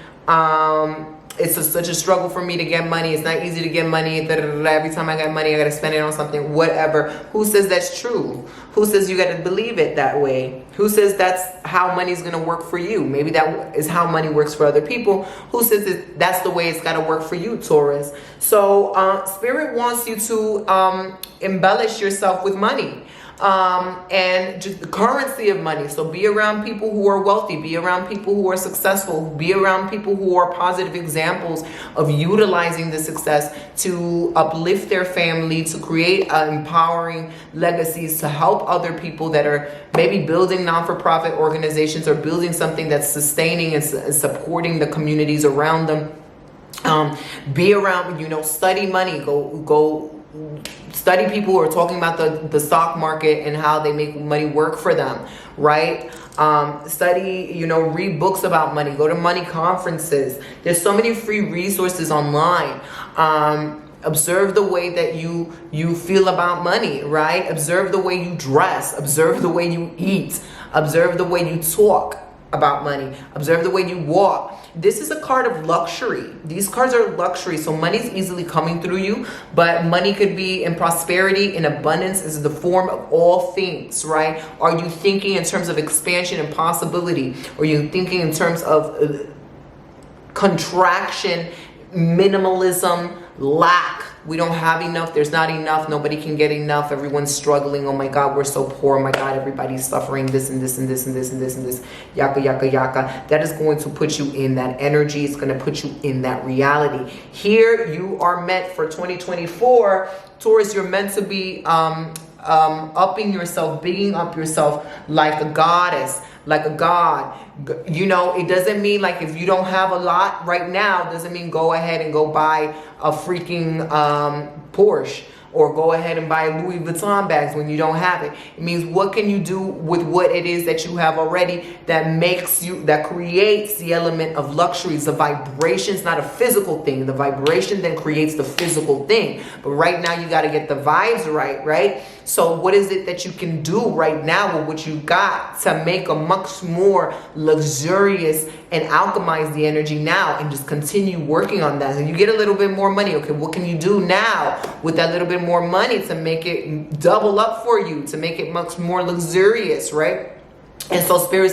It's such a struggle for me to get money. It's not easy to get money. Every time I get money, I got to spend it on something, whatever. Who says that's true? Who says you got to believe it that way? Who says that's how money's going to work for you? Maybe that is how money works for other people. Who says that's the way it's got to work for you, Taurus? So Spirit wants you to embellish yourself with money. and just the currency of money. So be around people who are wealthy, be around people who are successful, be around people who are positive examples of utilizing the success to uplift their family, to create empowering legacies, to help other people that are maybe building non-for-profit organizations or building something that's sustaining and supporting the communities around them. Be around, study money, go study people who are talking about the stock market and how they make money work for them, right? Study, read books about money, go to money conferences. There's so many free resources online. Observe the way that you feel about money, right? Observe the way you dress, observe the way you eat, observe the way you talk about money, observe the way you walk. This is a card of luxury. These cards are luxury, so money's easily coming through you, but money could be in prosperity, in abundance, is the form of all things, right? Are you thinking in terms of expansion and possibility? Are you thinking in terms of contraction, minimalism, lack? We don't have enough. There's not enough. Nobody can get enough. Everyone's struggling. Oh my God, we're so poor. Oh my God, everybody's suffering this and this and this and this and this and this. Yaka, yaka, yaka. That is going to put you in that energy. It's going to put you in that reality. Here you are meant for 2024. Taurus, you're meant to be upping yourself, bigging up yourself like a goddess, like a god. It doesn't mean like if you don't have a lot right now, doesn't mean go ahead and go buy a freaking Porsche or go ahead and buy Louis Vuitton bags when you don't have it. It means what can you do with what it is that you have already that creates the element of luxury. The vibration is not a physical thing. The vibration then creates the physical thing. But right now you got to get the vibes right? So what is it that you can do right now with what you got to make a much more luxurious and alchemize the energy now and just continue working on that? And you get a little bit more money. Okay, what can you do now with that little bit more money to make it double up for you, to make it much more luxurious, right? And so Spirit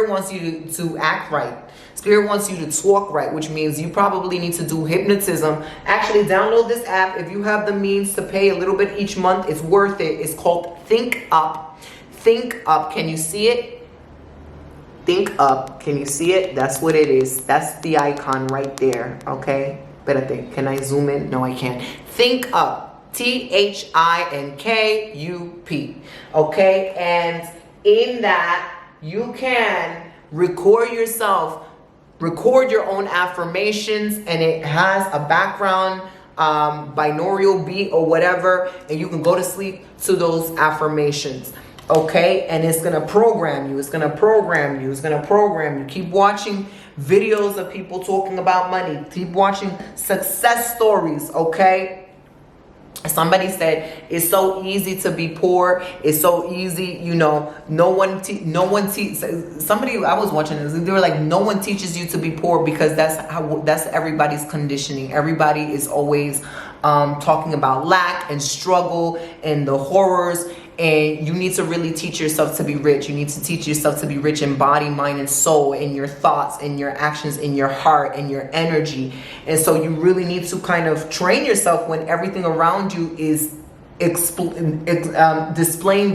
wants you to act right. Spirit wants you to talk right, which means you probably need to do hypnotism. Actually, download this app if you have the means to pay a little bit each month. It's worth it. It's called Think Up. Think Up. Can you see it? Think Up. Can you see it? That's what it is. That's the icon right there. Okay. Espérate. Can I zoom in? No, I can't. Think Up. THINKUP. Okay. And in that, you can record yourself. Record your own affirmations, and it has a background binaural beat or whatever, and you can go to sleep to those affirmations. Okay, and it's gonna program you. It's gonna program you. It's gonna program you. Keep watching videos of people talking about money. Keep watching success stories. Okay. Somebody said it's so easy to be poor. It's so easy, no one somebody I was watching this, they were like, no one teaches you to be poor, because that's everybody's conditioning. Everybody is always talking about lack and struggle and the horrors. And you need to really teach yourself to be rich. You need to teach yourself to be rich in body, mind, and soul, in your thoughts, in your actions, in your heart, in your energy. And so you really need to kind of train yourself when everything around you is displaying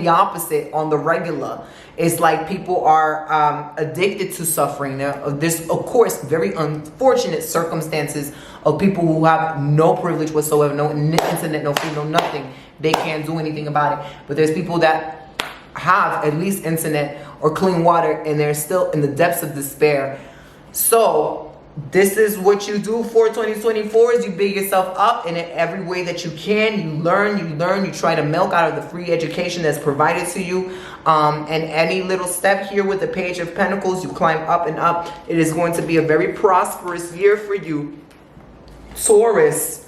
the opposite on the regular. It's like people are addicted to suffering. Now, there's, of course, very unfortunate circumstances of people who have no privilege whatsoever, no internet, no food, no nothing. They can't do anything about it. But there's people that have at least internet or clean water, and they're still in the depths of despair. So this is what you do for 2024, is you big yourself up in every way that you can. You learn, you try to milk out of the free education that's provided to you. And any little step here with the Page of Pentacles, you climb up and up. It is going to be a very prosperous year for you, Taurus.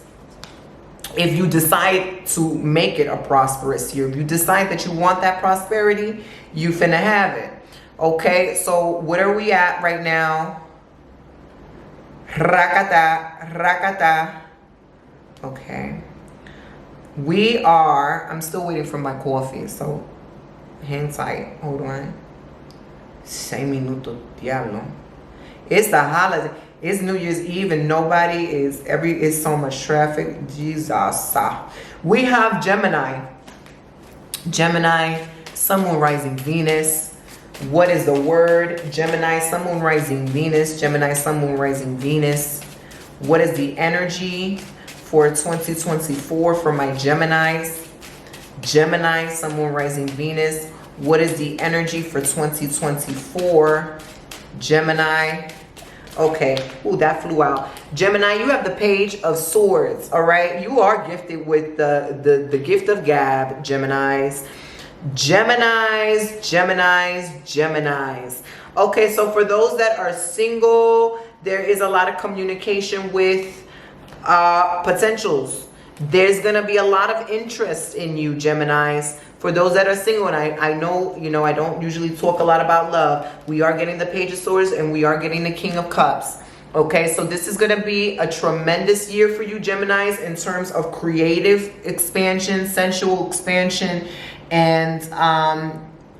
If you decide to make it a prosperous year, if you decide that you want that prosperity, you finna have it. Okay, so what are we at right now? Rakata, rakata. Okay. We are, I'm still waiting for my coffee, so hang tight. Hold on. 6 minutos, diablo. It's the holiday. It's New Year's Eve and nobody is, it's so much traffic. Jesus. We have Gemini. Gemini, Sun, Moon, Rising, Venus. What is the word? Gemini, Sun, Moon, Rising, Venus. Gemini, Sun, Moon, Rising, Venus. What is the energy for 2024 for my Geminis? Gemini, Sun, Moon, Rising, Venus. What is the energy for 2024? Gemini. Okay. Ooh, that flew out. Gemini, you have the Page of Swords. All right. You are gifted with the gift of gab, Geminis. Geminis, Geminis, Geminis. Okay, so for those that are single, there is a lot of communication with potentials. There's going to be a lot of interest in you, Geminis. For those that are single, and I know, you know, I don't usually talk a lot about love. We are getting the Page of Swords and we are getting the King of Cups. Okay, so this is going to be a tremendous year for you, Geminis, in terms of creative expansion, sensual expansion, and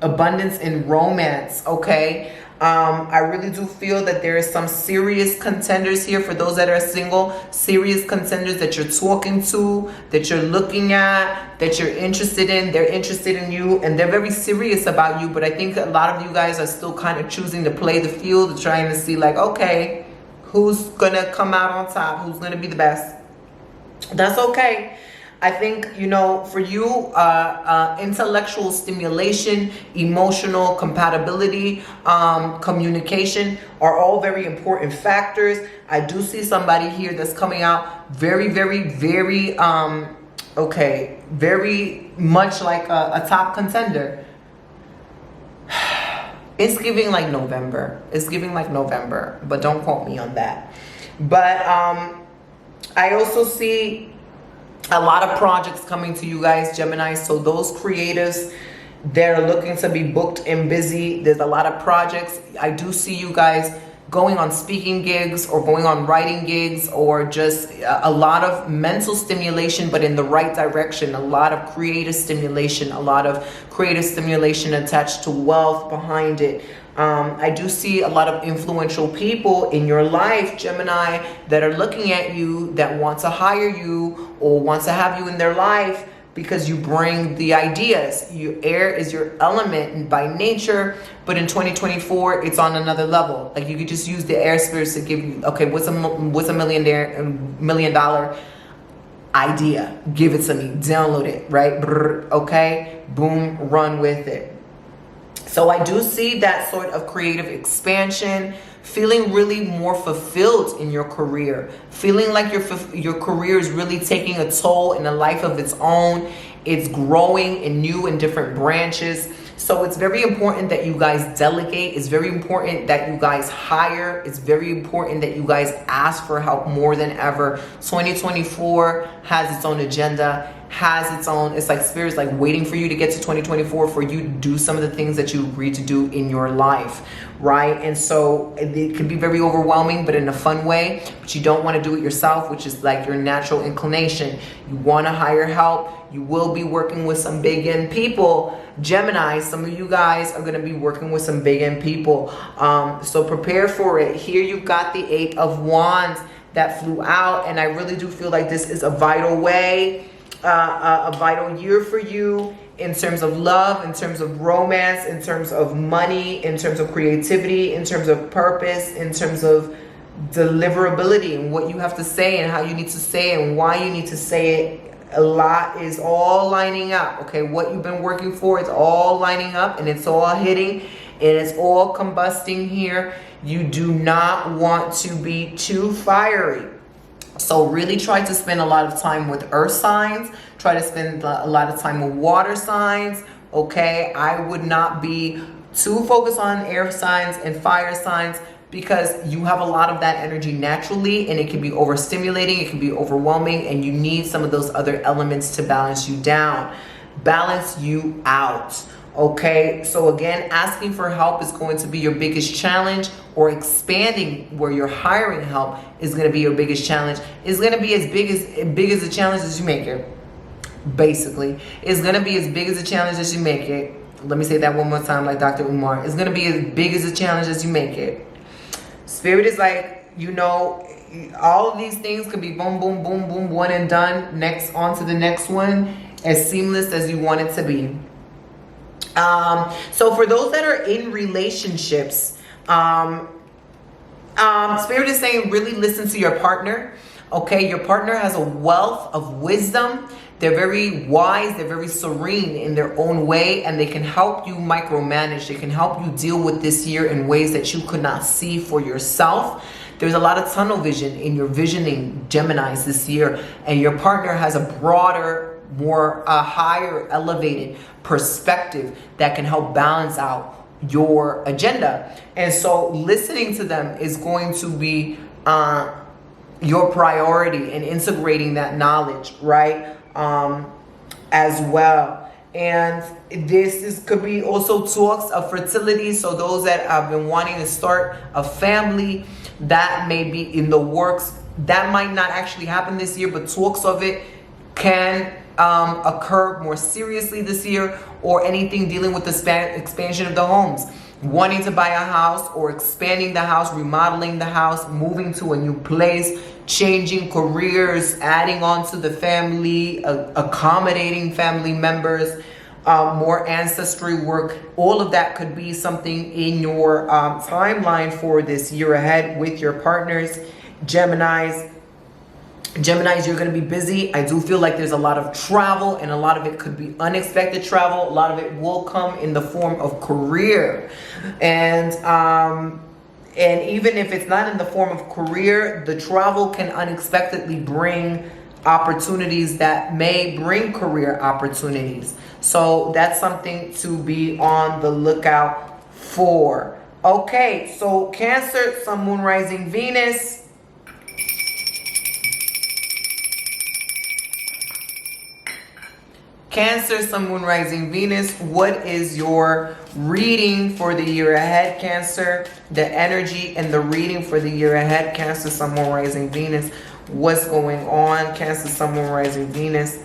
abundance in romance. Okay. I really do feel that there is some serious contenders here for those that are single, serious contenders that you're talking to, that you're looking at, that you're interested in. They're interested in you and they're very serious about you. But I think a lot of you guys are still kind of choosing to play the field, trying to see like, okay, who's going to come out on top? Who's going to be the best? That's okay. I think, you know, for you, intellectual stimulation, emotional compatibility, communication are all very important factors. I do see somebody here that's coming out very, very, very, okay, very much like a top contender. It's giving like November. It's giving like November, but don't quote me on that. But I also see a lot of projects coming to you guys, Gemini. So those creatives, they're looking to be booked and busy. There's a lot of projects. I do see you guys going on speaking gigs or going on writing gigs, or just a lot of mental stimulation, but in the right direction. A lot of creative stimulation, attached to wealth behind it. I do see a lot of influential people in your life, Gemini, that are looking at you, that want to hire you or want to have you in their life because you bring the ideas. Air is your element by nature, but in 2024, it's on another level. Like you could just use the air spirits to give you, okay, what's a $1 million idea? Give it to me, download it, right? Brr, okay, boom, run with it. So I do see that sort of creative expansion, feeling really more fulfilled in your career, feeling like your career is really taking a toll in a life of its own. It's growing in new and different branches. So it's very important that you guys delegate. It's very important that you guys hire. It's very important that you guys ask for help more than ever. 2024 has its own agenda, has its own, it's like Spirit's like waiting for you to get to 2024 for you to do some of the things that you agreed to do in your life, right? And so it can be very overwhelming, but in a fun way. But you don't want to do it yourself, which is like your natural inclination. You want to hire help. You will be working with some big end people. Gemini, some of you guys are going to be working with some big end people. So prepare for it. Here you've got the 8 of Wands that flew out. And I really do feel like this is a vital way, a vital year for you in terms of love, in terms of romance, in terms of money, in terms of creativity, in terms of purpose, in terms of deliverability and what you have to say and how you need to say it and why you need to say it. A lot is all lining up. Okay, what you've been working for, it's all lining up and it's all hitting and it's all combusting here. You do not want to be too fiery. So really try to spend a lot of time with earth signs. Try to spend a lot of time with water signs. Okay, I would not be too focused on air signs and fire signs, because you have a lot of that energy naturally and it can be overstimulating, it can be overwhelming, and you need some of those other elements to balance you down, balance you out. Okay, so again, asking for help is going to be your biggest challenge, or expanding where you're hiring help is going to be your biggest challenge. It's going to be as big as a challenge as you make it. Basically, it's going to be as big as a challenge as you make it. Let me say that one more time like Dr. Umar. It's going to be as big as a challenge as you make it. Spirit is like, you know, all of these things can be boom, boom, boom, boom, one and done. Next, on to the next one, as seamless as you want it to be. So for those that are in relationships, Spirit is saying really listen to your partner. Okay, your partner has a wealth of wisdom. They're very wise, they're very serene in their own way, and they can help you micromanage. They can help you deal with this year in ways that you could not see for yourself. There's a lot of tunnel vision in your visioning, Geminis, this year, and your partner has a broader, more higher, elevated perspective that can help balance out your agenda. And so listening to them is going to be your priority, and integrating that knowledge, right? As well. And this could be also talks of fertility. So those that have been wanting to start a family, that may be in the works. That might not actually happen this year, but talks of it can occur more seriously this year. Or anything dealing with the expansion of the homes, wanting to buy a house or expanding the house, remodeling the house, moving to a new place, changing careers, adding on to the family, accommodating family members, more ancestry work. All of that could be something in your timeline for this year ahead with your partners. Geminis, you're going to be busy. I do feel like there's a lot of travel, and a lot of it could be unexpected travel. A lot of it will come in the form of career. And even if it's not in the form of career, the travel can unexpectedly bring opportunities that may bring career opportunities. So that's something to be on the lookout for. Okay, so Cancer, Sun, Moon, Rising, Venus. Cancer, Sun, Moon, Rising, Venus. What is your reading for the year ahead, Cancer? The energy and the reading for the year ahead, Cancer, Sun, Moon, Rising, Venus. What's going on, Cancer, Sun, Moon, Rising, Venus?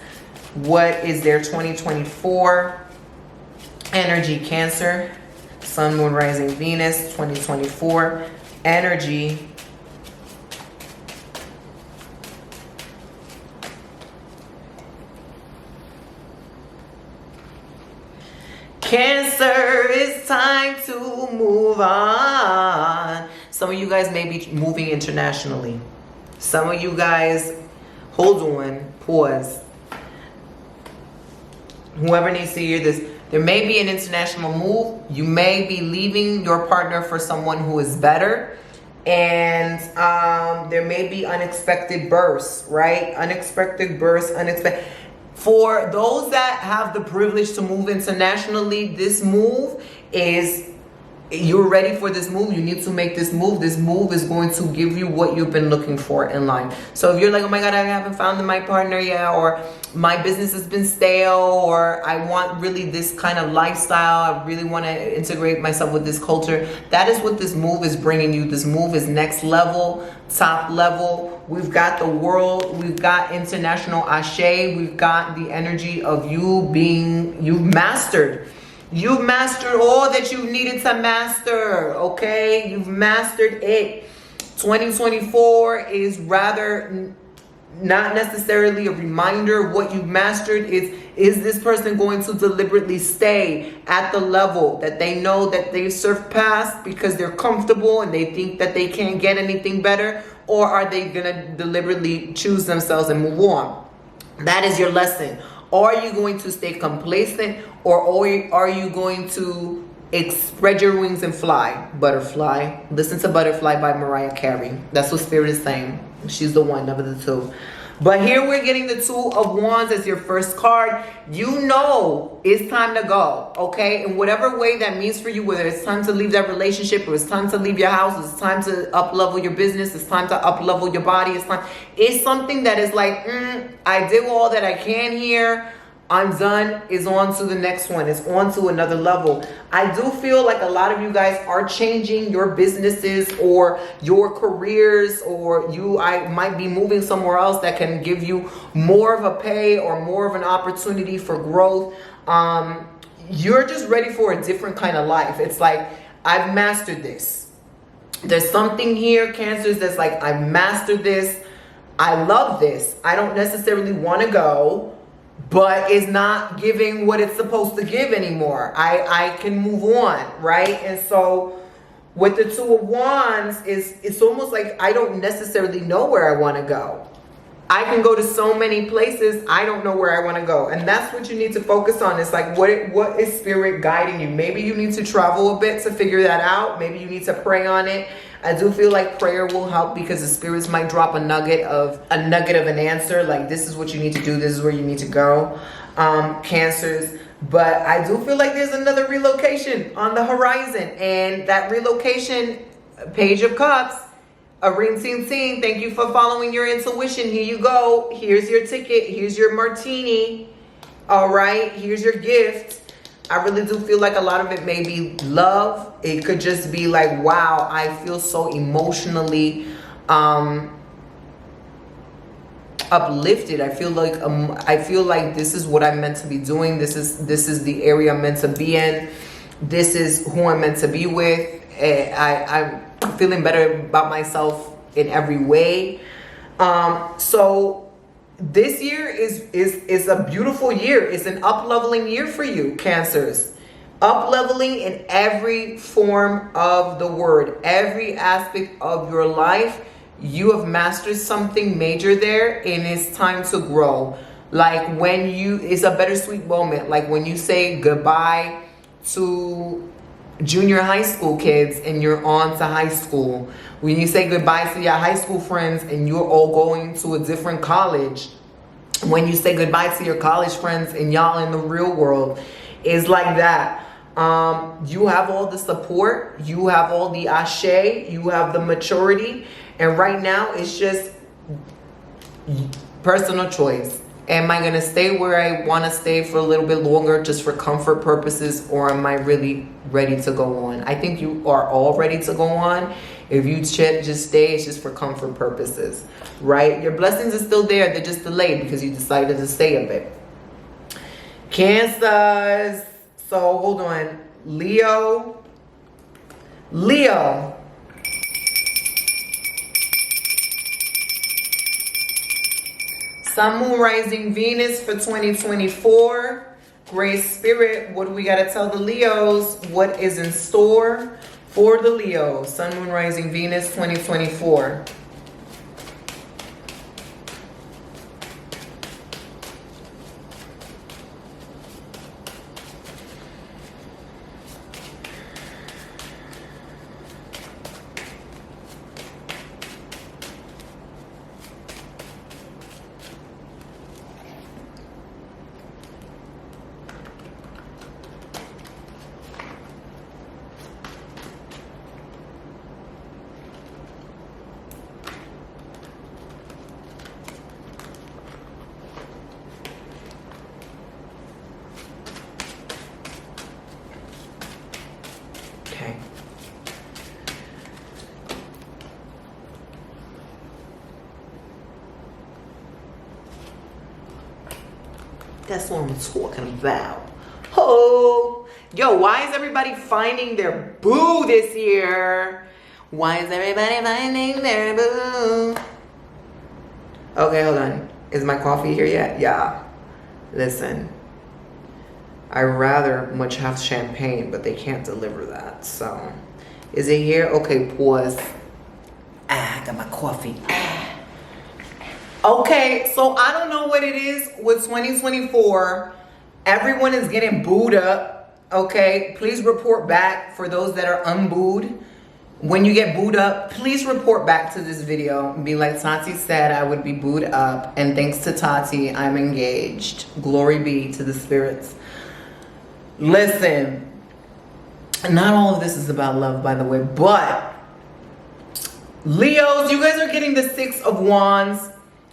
What is their 2024 energy, Cancer, Sun, Moon, Rising, Venus, 2024 energy? Cancer, it's time to move on. Some of you guys may be moving internationally. Some of you guys, hold on, pause. Whoever needs to hear this, there may be an international move. You may be leaving your partner for someone who is better. And there may be unexpected bursts, right? Unexpected bursts, unexpected. For those that have the privilege to move internationally, this move is, you're ready for this move. You need to make this move. This move is going to give you what you've been looking for in life. So if you're like, oh my God, I haven't found my partner yet, or my business has been stale, or I want really this kind of lifestyle, I really want to integrate myself with this culture, that is what this move is bringing you. This move is next level, top level. We've got the world, we've got international ashe, we've got the energy of you being, you've mastered all that you needed to master, okay? You've mastered it. 2024 is rather not necessarily a reminder of what you've mastered. Is this person going to deliberately stay at the level that they know that they've surpassed because they're comfortable and they think that they can't get anything better? Or are they going to deliberately choose themselves and move on? That is your lesson. Are you going to stay complacent, or are you going to spread your wings and fly? Butterfly. Listen to Butterfly by Mariah Carey. That's what Spirit is saying. She's the one, number the two. But here we're getting the Two of Wands as your first card. You know it's time to go, okay? In whatever way that means for you, whether it's time to leave that relationship, or it's time to leave your house, it's time to up-level your business, it's time to up-level your body, it's something that is like, I did all that I can here. I'm done. Is on to the next one. It's on to another level. I do feel like a lot of you guys are changing your businesses or your careers, or I might be moving somewhere else that can give you more of a pay or more of an opportunity for growth. You're just ready for a different kind of life. It's like, I've mastered this. There's something here, Cancers, that's like, I've mastered this. I love this. I don't necessarily want to go. but it's not giving what it's supposed to give anymore. I can move on, right? And so with the Two of Wands, it's almost like I don't necessarily know where I want to go. I can go to so many places, I don't know where I want to go. And that's what you need to focus on. It's like, what is spirit guiding you? Maybe you need to travel a bit to figure that out. Maybe you need to pray on it. I do feel like prayer will help, because the spirits might drop a nugget of an answer. Like, this is what you need to do. This is where you need to go. Cancers. But I do feel like there's another relocation on the horizon. And that relocation, Page of Cups, a ring ting. Thank you for following your intuition. Here you go. Here's your ticket. Here's your martini. All right. Here's your gift. I really do feel like a lot of it may be love. It could just be like, wow, I feel so emotionally uplifted. I feel like this is what I'm meant to be doing. This is the area I'm meant to be in. This is who I'm meant to be with. I'm feeling better about myself in every way. So this year is a beautiful year. It's an up-leveling year for you, Cancers. Up-leveling in every form of the word. Every aspect of your life. You have mastered something major there, and it's time to grow. Like it's a bittersweet moment. Like when you say goodbye to junior high school kids and you're on to high school. When you say goodbye to your high school friends and you're all going to a different college. When you say goodbye to your college friends and y'all in the real world. It's like that. You have all the support. You have all the ashe. You have the maturity. And right now it's just personal choice. Am I going to stay where I want to stay for a little bit longer just for comfort purposes, or am I really ready to go on? I think you are all ready to go on. If you just stay, it's just for comfort purposes, right? Your blessings are still there. They're just delayed because you decided to stay a bit. Cancers. So hold on. Leo. Sun, Moon, Rising, Venus for 2024. Great Spirit, what do we got to tell the Leos? What is in store for the Leos? Sun, Moon, Rising, Venus 2024. That's what I'm talking about. Oh, yo, why is everybody finding their boo this year? Why is everybody finding their boo? Okay, hold on. Is my coffee here yet? Yeah. Listen, I rather much have champagne, but they can't deliver that. So, is it here? Okay, pause. I got my coffee. Okay, so I don't know what it is with 2024. Everyone is getting booed up. Okay, please report back for those that are unbooed. When you get booed up, please report back to this video and be like, Tati said I would be booed up, and thanks to Tati, I'm engaged. Glory be to the spirits. Listen, not all of this is about love, by the way, but Leos, you guys are getting the Six of Wands.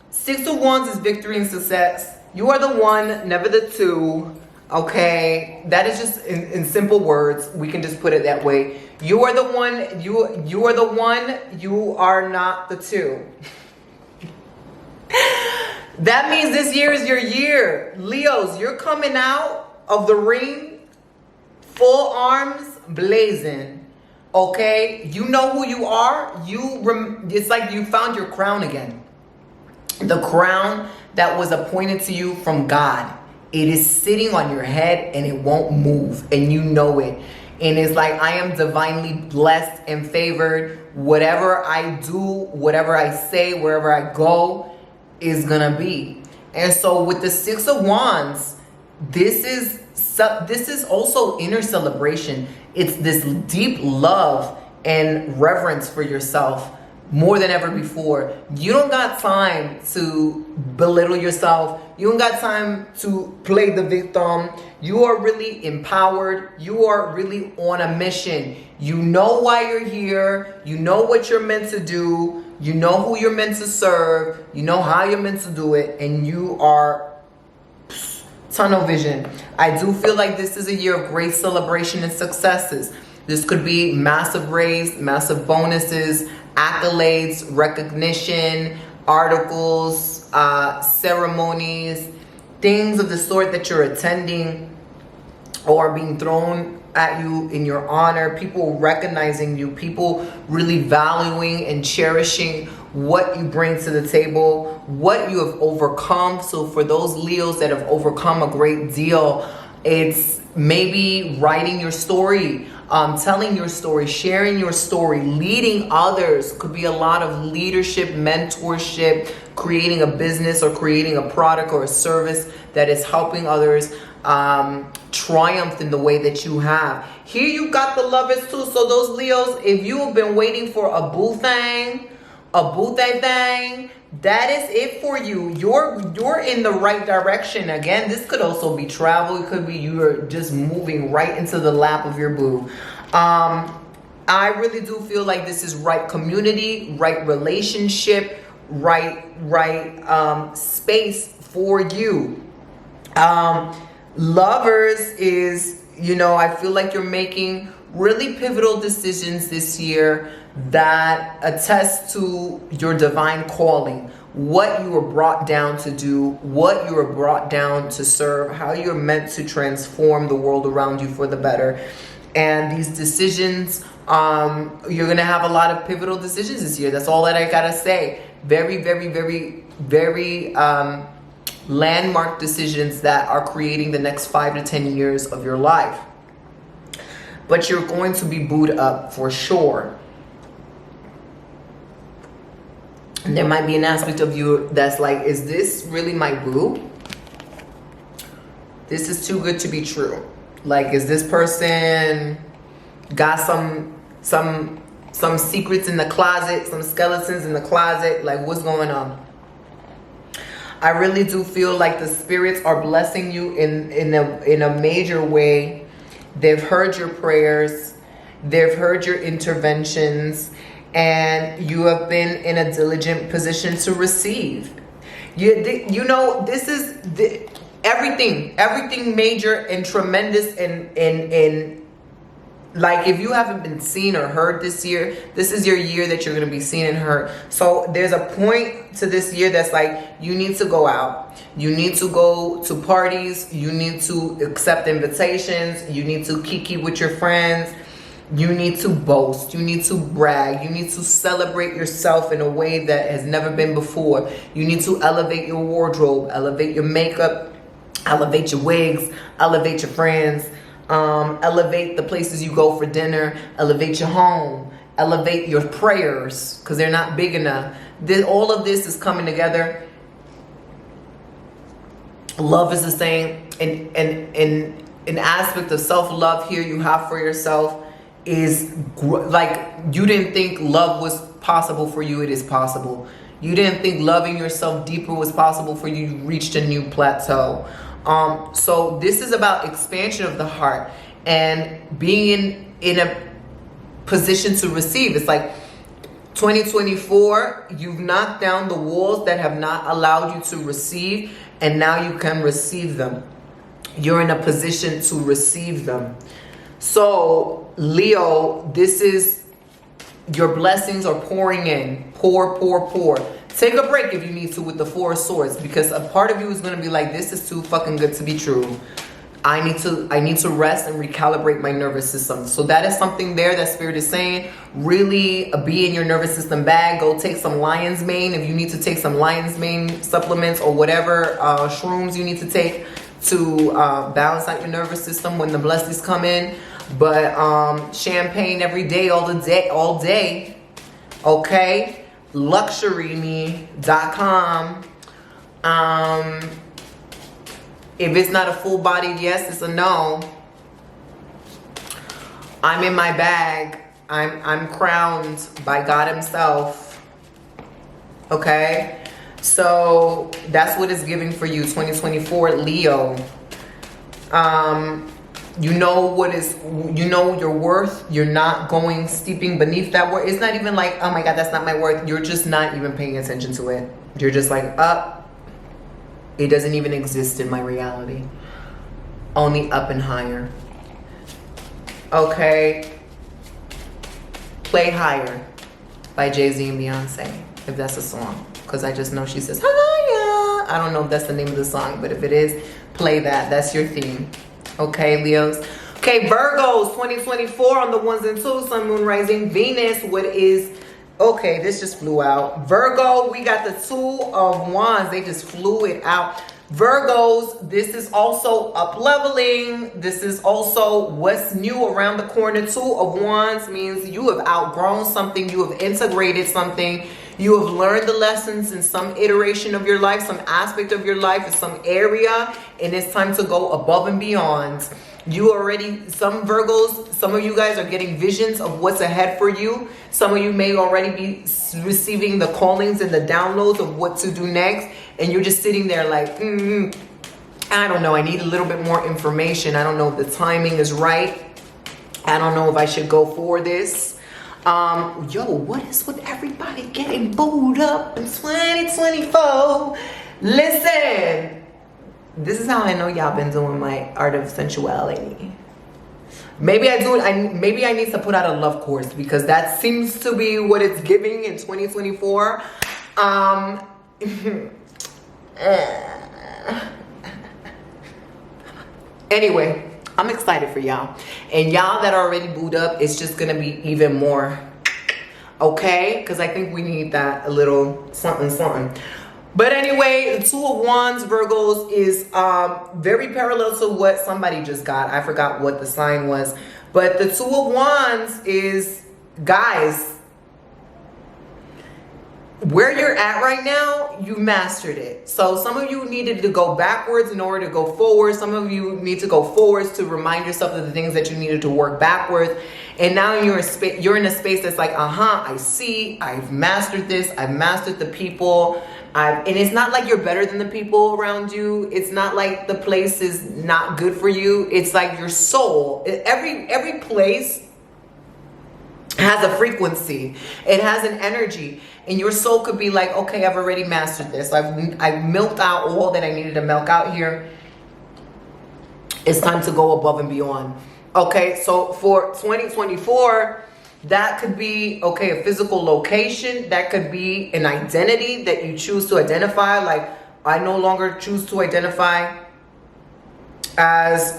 Six of Wands is victory and success. You are the one, never the two. Okay, that is just in simple words. We can just put it that way. You are the one. You are the one. You are not the two. That means this year is your year, Leos. You're coming out of the ring, full arms blazing. Okay, you know who you are. It's like you found your crown again. The crown that was appointed to you from God. It is sitting on your head and it won't move, and you know it. And it's like, I am divinely blessed and favored. Whatever I do, whatever I say, wherever I go is gonna be. And so with the Six of Wands, this is also inner celebration. It's this deep love and reverence for yourself more than ever before. You don't got time to belittle yourself. You don't got time to play the victim. You are really empowered. You are really on a mission. You know why you're here. You know what you're meant to do. You know who you're meant to serve. You know how you're meant to do it. And you are tunnel vision. I do feel like this is a year of great celebration and successes. This could be massive raise, massive bonuses, accolades, recognition, articles, ceremonies, things of the sort that you're attending or being thrown at you in your honor, people recognizing you, people really valuing and cherishing what you bring to the table, what you have overcome. So for those Leos that have overcome a great deal, it's maybe writing your story, telling your story, sharing your story, leading others. Could be a lot of leadership, mentorship, creating a business or creating a product or a service that is helping others triumph in the way that you have. Here you got the Lovers too. So those Leos, if you have been waiting for a boo thing, that is it for you. You're in the right direction. Again, this could also be travel. It could be you're just moving right into the lap of your boo. I really do feel like this is right community, right relationship, right space for you. Lovers is, I feel like you're making really pivotal decisions this year that attest to your divine calling, what you were brought down to do, what you were brought down to serve, how you're meant to transform the world around you for the better. And these decisions, you're going to have a lot of pivotal decisions this year. That's all that I got to say. Very, very, very, very landmark decisions that are creating the next 5 to 10 years of your life. But you're going to be booed up for sure. And there might be an aspect of you that's like, is this really my boo? This is too good to be true. Like, is this person got some secrets in the closet, some skeletons in the closet? Like, what's going on? I really do feel like the spirits are blessing you in a major way. They've heard your prayers. They've heard your interventions. And you have been in a diligent position to receive. This is everything major and tremendous and like, if you haven't been seen or heard this year, this is your year that you're going to be seen and heard. So there's a point to this year that's like, you need to go out. You need to go to parties. You need to accept invitations. You need to kiki with your friends. You need to boast. You need to brag. You need to celebrate yourself in a way that has never been before. You need to elevate your wardrobe, elevate your makeup, elevate your wigs, elevate your friends, elevate the places you go for dinner, elevate your home, elevate your prayers because they're not big enough. All of this is coming together. Love is the same. An aspect of self-love here you have for yourself is like, you didn't think love was possible for you. It is possible. You didn't think loving yourself deeper was possible for you. You reached a new plateau. So this is about expansion of the heart and being in a position to receive. It's like 2024, you've knocked down the walls that have not allowed you to receive, and now you can receive them. You're in a position to receive them. So Leo, this is your blessings are pouring in. Pour. Take a break if you need to with the Four of Swords, because a part of you is going to be like, this is too fucking good to be true. I need to rest and recalibrate my nervous system. So that is something there that Spirit is saying. Really be in your nervous system bag. Go take some lion's mane if you need to take some lion's mane supplements or whatever shrooms you need to take to balance out your nervous system when the blessings come in. But champagne every day, all day. Okay, luxuryme.com. If it's not a full bodied yes, it's a no. I'm in my bag. I'm crowned by God himself. Okay? So that's what it's giving for you, 2024 Leo. You know your worth. You're not going steeping beneath that worth. It's not even like, oh my God, that's not my worth. You're just not even paying attention to it. You're just like, it doesn't even exist in my reality. Only up and higher. Okay. Play Higher by Jay-Z and Beyonce, if that's a song. Because I just know she says, higher. I don't know if that's the name of the song, but if it is, play that. That's your theme. Okay, Leos. Okay, Virgos, 2024 on the ones and twos, Sun, Moon, Rising, Venus. What is... Okay, this just flew out. Virgo, we got the Two of Wands. They just flew it out. Virgos, this is also up-leveling. This is also what's new around the corner. Two of Wands means you have outgrown something. You have integrated something. You have learned the lessons in some iteration of your life, some aspect of your life, in some area, and it's time to go above and beyond. You already, some Virgos, some of you guys are getting visions of what's ahead for you. Some of you may already be receiving the callings and the downloads of what to do next. And you're just sitting there like, I don't know. I need a little bit more information. I don't know if the timing is right. I don't know if I should go for this. What is with everybody getting booed up in 2024? Listen. This is how I know y'all been doing my art of sensuality. Maybe I need to put out a love course because that seems to be what it's giving in 2024. Anyway, I'm excited for y'all. And y'all that are already booed up, it's just gonna be even more. Okay? Because I think we need that a little something, something. But anyway, the Two of Wands, Virgos, is very parallel to what somebody just got. I forgot what the sign was. But the Two of Wands is, guys, where you're at right now, you mastered it. So some of you needed to go backwards in order to go forward. Some of you need to go forwards to remind yourself of the things that you needed to work backwards. And now you're in a space that's like, I see, I've mastered this. I've mastered the people. And it's not like you're better than the people around you. It's not like the place is not good for you. It's like your soul. Every place has a frequency. It has an energy. And your soul could be like, okay, I've already mastered this. I've milked out all that I needed to milk out here. It's time to go above and beyond. Okay, so for 2024... that could be, okay, a physical location. That could be an identity that you choose to identify. Like, I no longer choose to identify as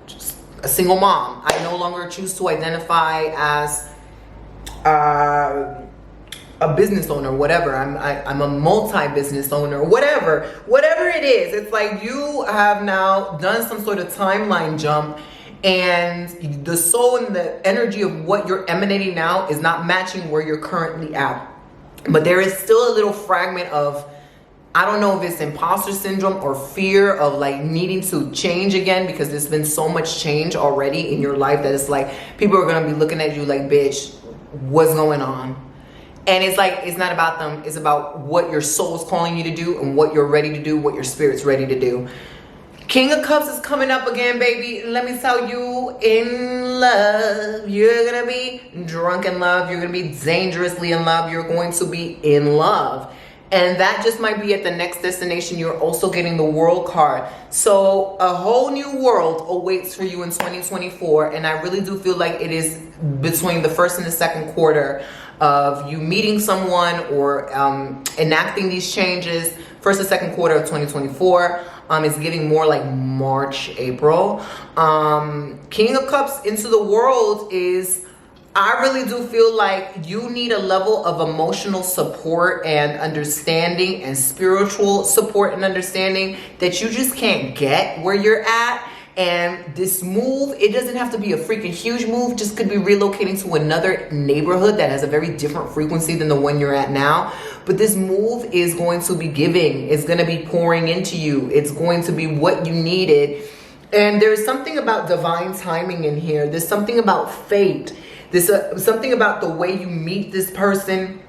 just a single mom. I no longer choose to identify as a business owner, whatever. I'm a multi-business owner, whatever it is. It's like you have now done some sort of timeline jump. And the soul and the energy of what you're emanating now is not matching where you're currently at. But there is still a little fragment of, I don't know if it's imposter syndrome or fear of like needing to change again, because there's been so much change already in your life that it's like people are going to be looking at you like, bitch, what's going on? And it's like, it's not about them. It's about what your soul's calling you to do and what you're ready to do, what your spirit's ready to do. King of Cups is coming up again, baby. Let me tell you, in love, you're going to be drunk in love. You're going to be dangerously in love. You're going to be in love. And that just might be at the next destination. You're also getting the World card. So a whole new world awaits for you in 2024. And I really do feel like it is between the first and the second quarter of you meeting someone or enacting these changes. First and second quarter of 2024. It's getting more like March, April. King of Cups into the world is, I really do feel like you need a level of emotional support and understanding and spiritual support and understanding that you just can't get where you're at. And this move, it doesn't have to be a freaking huge move, just could be relocating to another neighborhood that has a very different frequency than the one you're at now. But this move is going to be giving. It's going to be pouring into you. It's going to be what you needed. And there's something about divine timing in here. There's something about fate. There's something about the way you meet this person,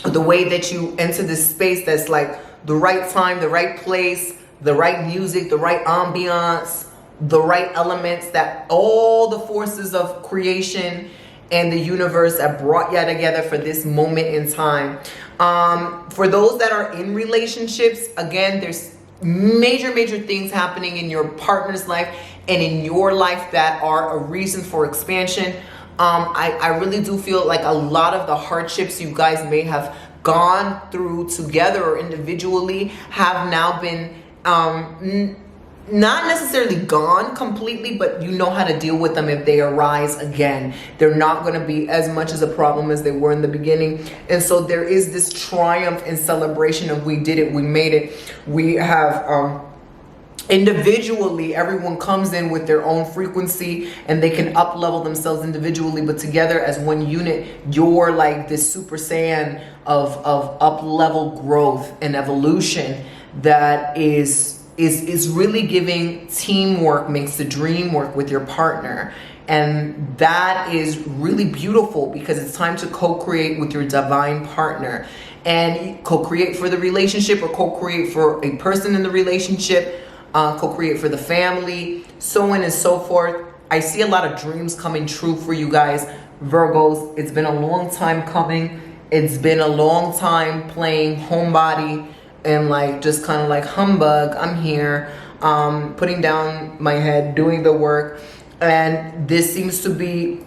the way that you enter this space that's like the right time, the right place, the right music, the right ambiance, the right elements, that all the forces of creation and the universe have brought you together for this moment in time. For those that are in relationships, again, there's major things happening in your partner's life and in your life that are a reason for expansion. I really do feel like a lot of the hardships you guys may have gone through together or individually have now been not necessarily gone completely, but you know how to deal with them if they arise again. They're not going to be as much as a problem as they were in the beginning. And so there is this triumph and celebration of we did it, we made it. We have individually, everyone comes in with their own frequency and they can up level themselves individually, but together as one unit, you're like this super saiyan of up level growth and evolution that is really giving. Teamwork makes the dream work with your partner. And that is really beautiful because it's time to co-create with your divine partner and co-create for the relationship or co-create for a person in the relationship, co-create for the family, so on and so forth. I see a lot of dreams coming true for you guys, Virgos. It's been a long time coming. It's been a long time playing homebody and like just kind of like humbug. I'm here putting down my head, doing the work. And this seems to be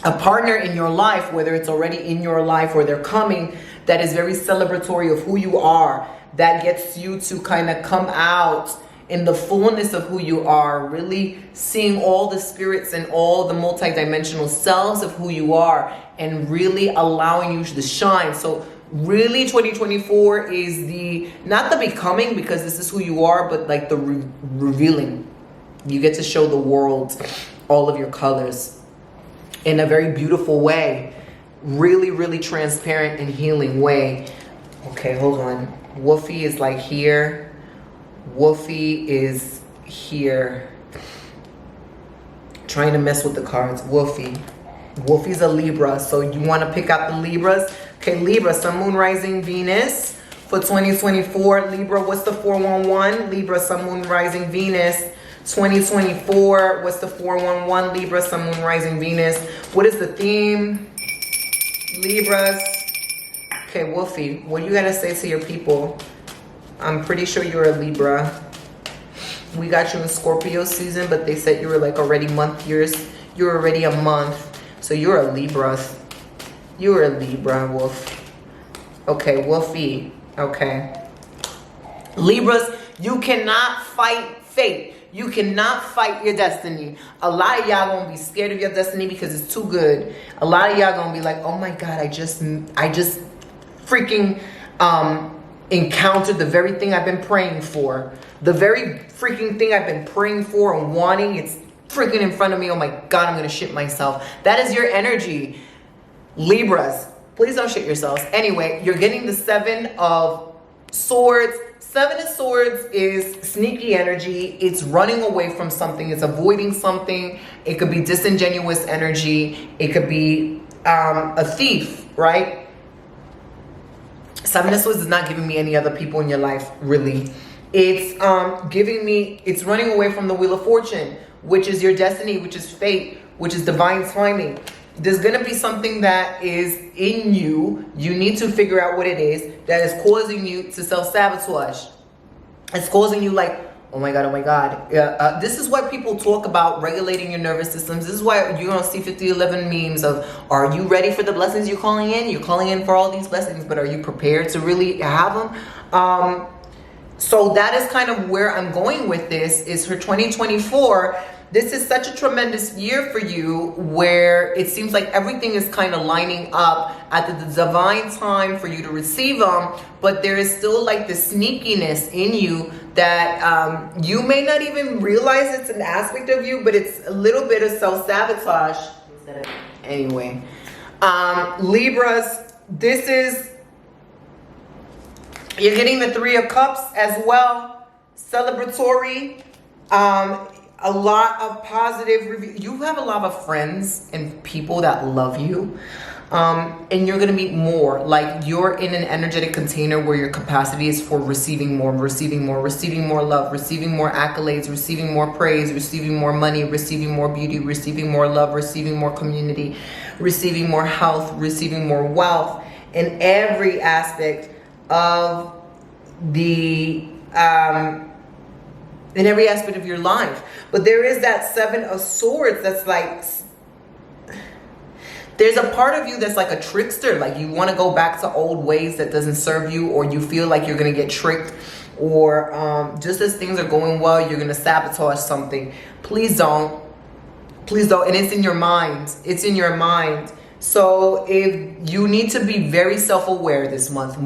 a partner in your life, whether it's already in your life or they're coming, that is very celebratory of who you are, that gets you to kind of come out in the fullness of who you are, really seeing all the spirits and all the multidimensional selves of who you are and really allowing you to shine. So really 2024 is the, not the becoming, because this is who you are, but like the revealing. You get to show the world all of your colors in a very beautiful way, really transparent and healing way. Okay, hold on. Woofy is like here. Woofy is here. Trying to mess with the cards. Woofy. Woofy's a Libra, so you want to pick out the Libras. Okay, Libra, Sun, Moon, Rising, Venus for 2024. Libra, what's the 411? Libra, Sun, Moon, Rising, Venus. 2024, what's the 411? Libra, Sun, Moon, Rising, Venus. What is the theme? Libras. Okay, Woofy, what do you got to say to your people? I'm pretty sure you're a Libra. We got you in Scorpio season, but they said you were like already month years. You're already a month. So you're a Libra. You're a Libra, Wolf. Okay, Woofy. Okay. Libras, you cannot fight fate. You cannot fight your destiny. A lot of y'all gonna be scared of your destiny because it's too good. A lot of y'all gonna be like, oh my God, I just freaking encountered the very thing I've been praying for. The very freaking thing I've been praying for and wanting. It's freaking in front of me. Oh my God, I'm gonna shit myself. That is your energy. Libras, please don't shit yourselves. Anyway, you're getting the 7 of Swords. 7 of Swords is sneaky energy. It's running away from something. It's avoiding something. It could be disingenuous energy. It could be a thief, right? 7 of Swords is not giving me any other people in your life, really. It's giving me, it's running away from the Wheel of Fortune, which is your destiny, which is fate, which is divine timing. There's going to be something that is in you. You need to figure out what it is that is causing you to self-sabotage. It's causing you like, oh my God, oh my God. This is why people talk about regulating your nervous systems. This is why you're going to see 5011 memes of, are you ready for the blessings you're calling in? You're calling in for all these blessings, but are you prepared to really have them? So that is kind of where I'm going with this, is for 2024. This is such a tremendous year for you, where it seems like everything is kind of lining up at the divine time for you to receive them, but there is still like the sneakiness in you that you may not even realize it's an aspect of you, but it's a little bit of self-sabotage. Anyway, Libras, this is, you're getting the Three of Cups as well. Celebratory. A lot of positive review. You have a lot of friends and people that love you. And you're going to meet more. Like, you're in an energetic container where your capacity is for receiving more, receiving more, receiving more love, receiving more accolades, receiving more praise, receiving more money, receiving more beauty, receiving more love, receiving more community, receiving more health, receiving more wealth in every aspect of the in every aspect of your life. But there is that Seven of Swords that's like, there's a part of you that's like a trickster. Like, you want to go back to old ways that doesn't serve you, or you feel like you're going to get tricked, or just as things are going well, you're going to sabotage something. Please don't. Please don't. And it's in your mind. It's in your mind. So if you need to be very self-aware this month,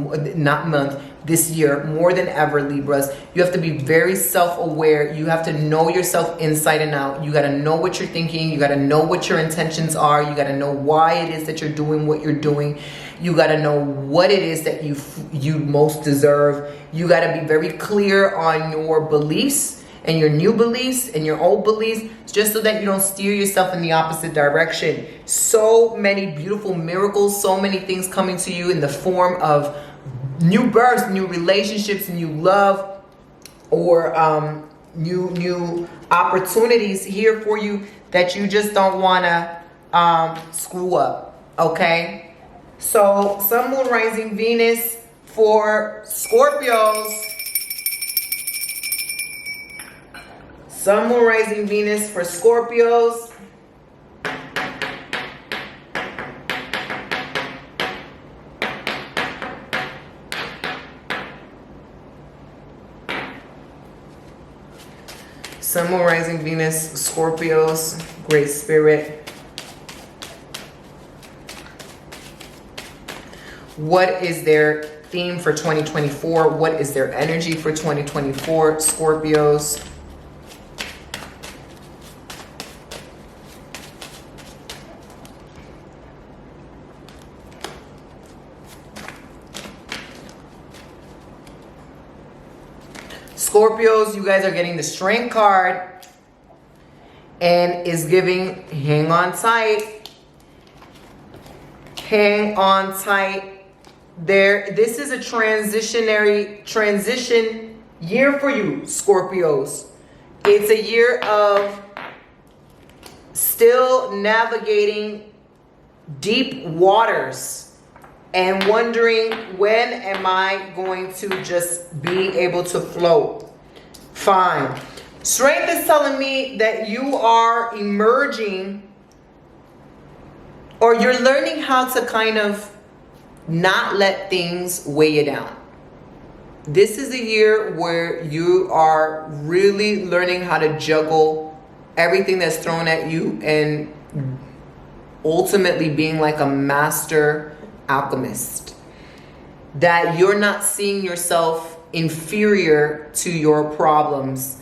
this year, more than ever, Libras, you have to be very self-aware. You have to know yourself inside and out. You got to know what you're thinking. You got to know what your intentions are. You got to know why it is that you're doing what you're doing. You got to know what it is that you most deserve. You got to be very clear on your beliefs, and your new beliefs and your old beliefs, just so that you don't steer yourself in the opposite direction. So many beautiful miracles, so many things coming to you in the form of new births, new relationships, new love, or new opportunities here for you that you just don't want to screw up. Okay, so Sun, Moon, Rising, Venus for Scorpios. Sun, Moon, Rising, Venus for Scorpios. Sun, Moon, Rising, Venus, Scorpios, Great Spirit. What is their theme for 2024? What is their energy for 2024, Scorpios? Scorpios, you guys are getting the Strength card, and is giving hang on tight. Hang on tight. This is a transition year for you, Scorpios. It's a year of still navigating deep waters and wondering, when am I going to just be able to float? Fine. Strength is telling me that you are emerging, or you're learning how to kind of not let things weigh you down. This is a year where you are really learning how to juggle everything that's thrown at you, and ultimately being like a master alchemist. That you're not seeing yourself inferior to your problems.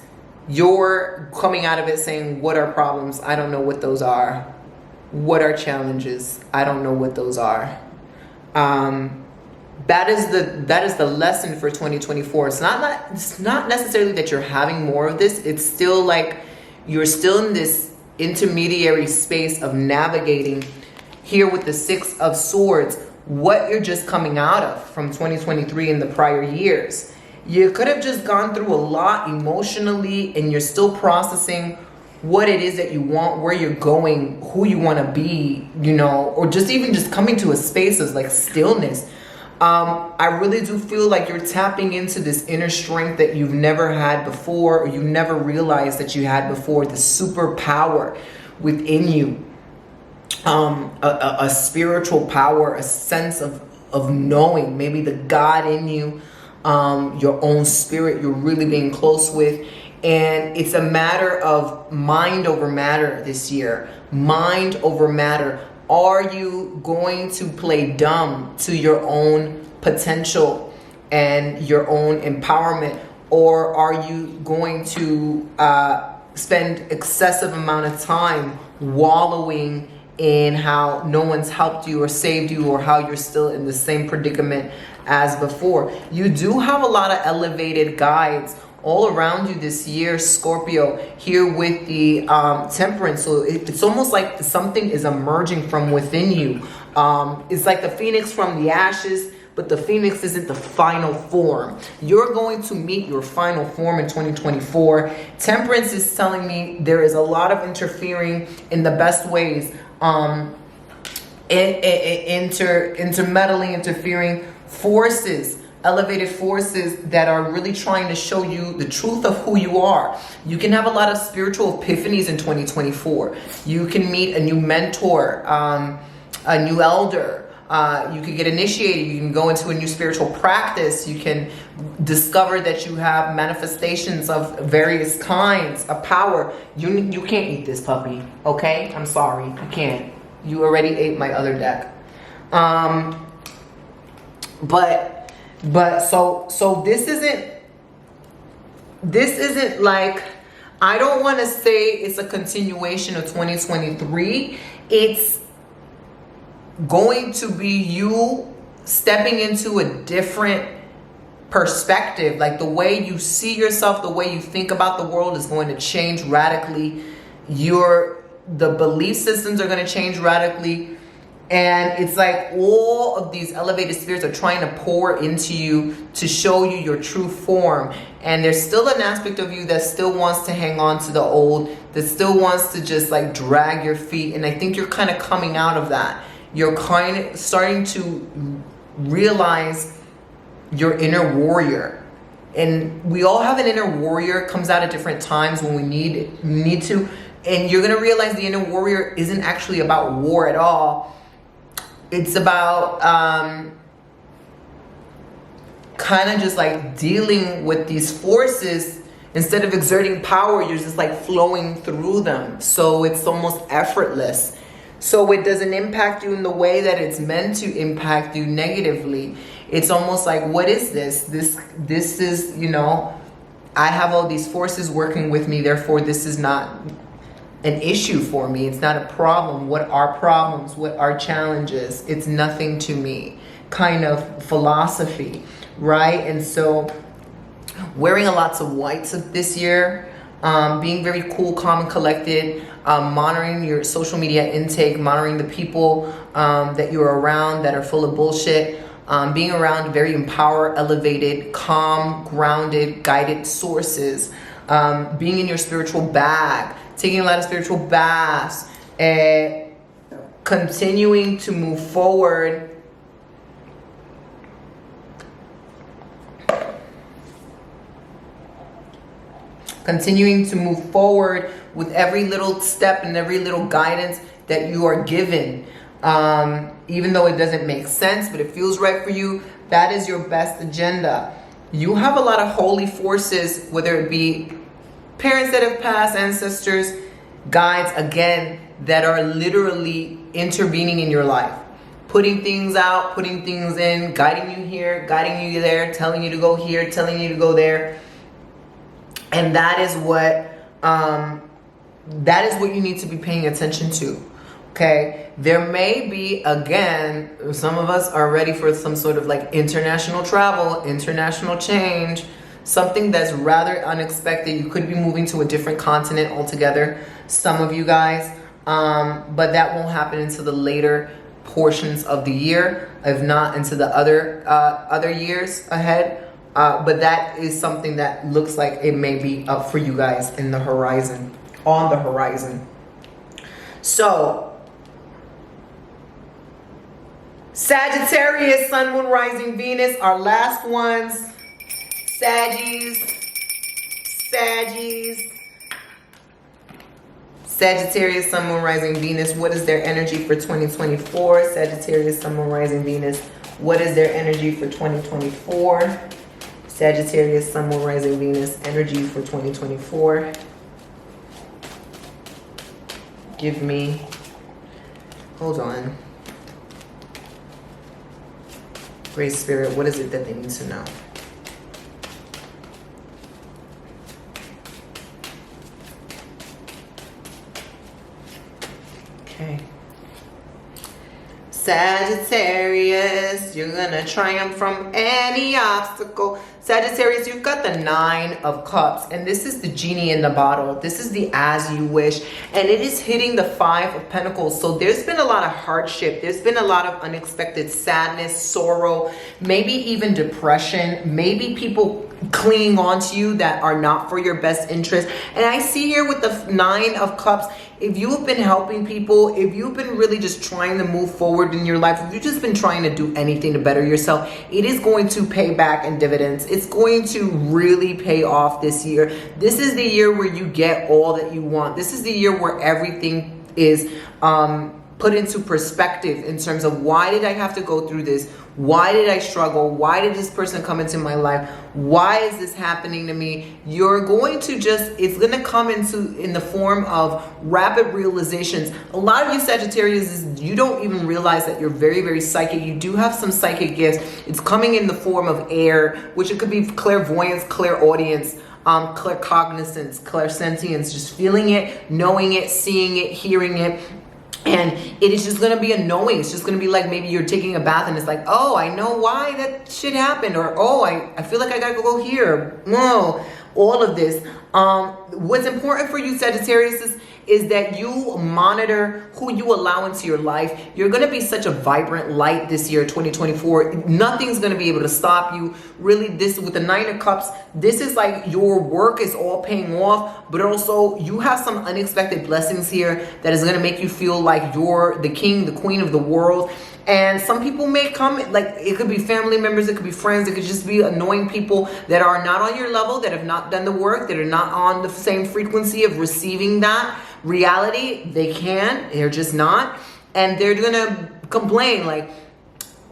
You're coming out of it saying, what are problems? I don't know what those are. What are challenges? I don't know what those are. That is the lesson for 2024. It's not necessarily that you're having more of this. It's still like you're still in this intermediary space of navigating here with the Six of Swords, what you're just coming out of from 2023 and the prior years. You could have just gone through a lot emotionally, and you're still processing what it is that you want, where you're going, who you want to be, you know, or just even just coming to a space of like stillness. I really do feel like you're tapping into this inner strength that you've never had before, or you never realized that you had before, the superpower within you, a spiritual power, a sense of knowing, maybe the God in you, your own spirit you're really being close with. And it's a matter of mind over matter this year. Mind over matter. Are you going to play dumb to your own potential and your own empowerment? Or are you going to spend excessive amount of time wallowing in how no one's helped you or saved you, or how you're still in the same predicament as before? You do have a lot of elevated guides all around you this year, Scorpio, here with the Temperance. So it's almost like something is emerging from within you. It's like the phoenix from the ashes, but the phoenix isn't the final form. You're going to meet your final form in 2024. Temperance is telling me there is a lot of interfering in the best ways. Intermeddling, interfering forces, elevated forces that are really trying to show you the truth of who you are. You can have a lot of spiritual epiphanies in 2024. You can meet a new mentor, a new elder. You can get initiated. You can go into a new spiritual practice. You can discover that you have manifestations of various kinds of power. You can't eat this puppy, okay? I'm sorry, you can't. You already ate my other deck. But so this isn't like, I don't want to say it's a continuation of 2023. It's going to be you stepping into a different perspective. Like the way you see yourself, the way you think about the world is going to change radically. The belief systems are going to change radically. And it's like all of these elevated spirits are trying to pour into you to show you your true form. And there's still an aspect of you that still wants to hang on to the old, that still wants to just like drag your feet. And I think you're kind of coming out of that. You're kind of starting to realize your inner warrior. And we all have an inner warrior. It comes out at different times when we need to. And you're going to realize the inner warrior isn't actually about war at all. It's about kind of just like dealing with these forces. Instead of exerting power, you're just like flowing through them. So it's almost effortless. So it doesn't impact you in the way that it's meant to impact you negatively. It's almost like, what is this? This is, you know, I have all these forces working with me. Therefore, this is not an issue for me. It's not a problem. What are problems? What are challenges? It's nothing to me kind of philosophy, right? And so wearing a lots of whites this year, being very cool, calm, and collected, monitoring your social media intake, monitoring the people that you're around that are full of bullshit, being around very empowered, elevated, calm, grounded, guided sources, being in your spiritual bag, taking a lot of spiritual baths, and continuing to move forward. Continuing to move forward with every little step and every little guidance that you are given. Even though it doesn't make sense, but it feels right for you, that is your best agenda. You have a lot of holy forces, whether it be parents that have passed, ancestors, guides, again, that are literally intervening in your life. Putting things out, putting things in, guiding you here, guiding you there, telling you to go here, telling you to go there. And that is what you need to be paying attention to. Okay, there may be, again, some of us are ready for some sort of like international travel, international change, something that's rather unexpected. You could be moving to a different continent altogether, some of you guys, but that won't happen until the later portions of the year, if not into the other years ahead. But that is something that looks like it may be up for you guys in the horizon. on the horizon. So Sagittarius, Sun, Moon, Rising, Venus, our last ones. Sagittarius, Sun, Moon, Rising, Venus. What is their energy for 2024? Sagittarius, Sun, Moon, Rising, Venus. What is their energy for 2024? Sagittarius, Sun, Moon, Rising, Venus. Energy for 2024. Give me, hold on. Great Spirit, what is it that they need to know? Okay. Sagittarius, you're gonna triumph from any obstacle. Sagittarius, you've got the 9 of Cups, and this is the genie in the bottle. This is the as you wish, and it is hitting the 5 of Pentacles. So there's been a lot of hardship. There's been a lot of unexpected sadness, sorrow, maybe even depression, maybe people clinging on to you that are not for your best interest. And I see here with the 9 of Cups, if you have been helping people, if you've been really just trying to move forward in your life, if you've just been trying to do anything to better yourself, it is going to pay back in dividends. It's going to really pay off this year. This is the year where you get all that you want. This is the year where everything is put into perspective in terms of, why did I have to go through this? Why did I struggle? Why did this person come into my life? Why is this happening to me? You're going to just, it's going to come in the form of rapid realizations. A lot of you Sagittarius, you don't even realize that you're very, very psychic. You do have some psychic gifts. It's coming in the form of air, which it could be clairvoyance, clairaudience, claircognizance, clairsentience, just feeling it, knowing it, seeing it, hearing it. And it is just going to be a knowing. It's just going to be like, maybe you're taking a bath and it's like, oh, I know why that shit happened. Or, oh, I feel like I got to go here. No, all of this. What's important for you Sagittarius is that you monitor who you allow into your life. You're going to be such a vibrant light this year, 2024. Nothing's going to be able to stop you. Really, this with the 9 of Cups, this is like your work is all paying off, but also you have some unexpected blessings here that is going to make you feel like you're the king, the queen of the world. And some people may come, like it could be family members, it could be friends, it could just be annoying people that are not on your level, that have not done the work, that are not on the same frequency of receiving that reality. They're just not. And they're gonna complain, like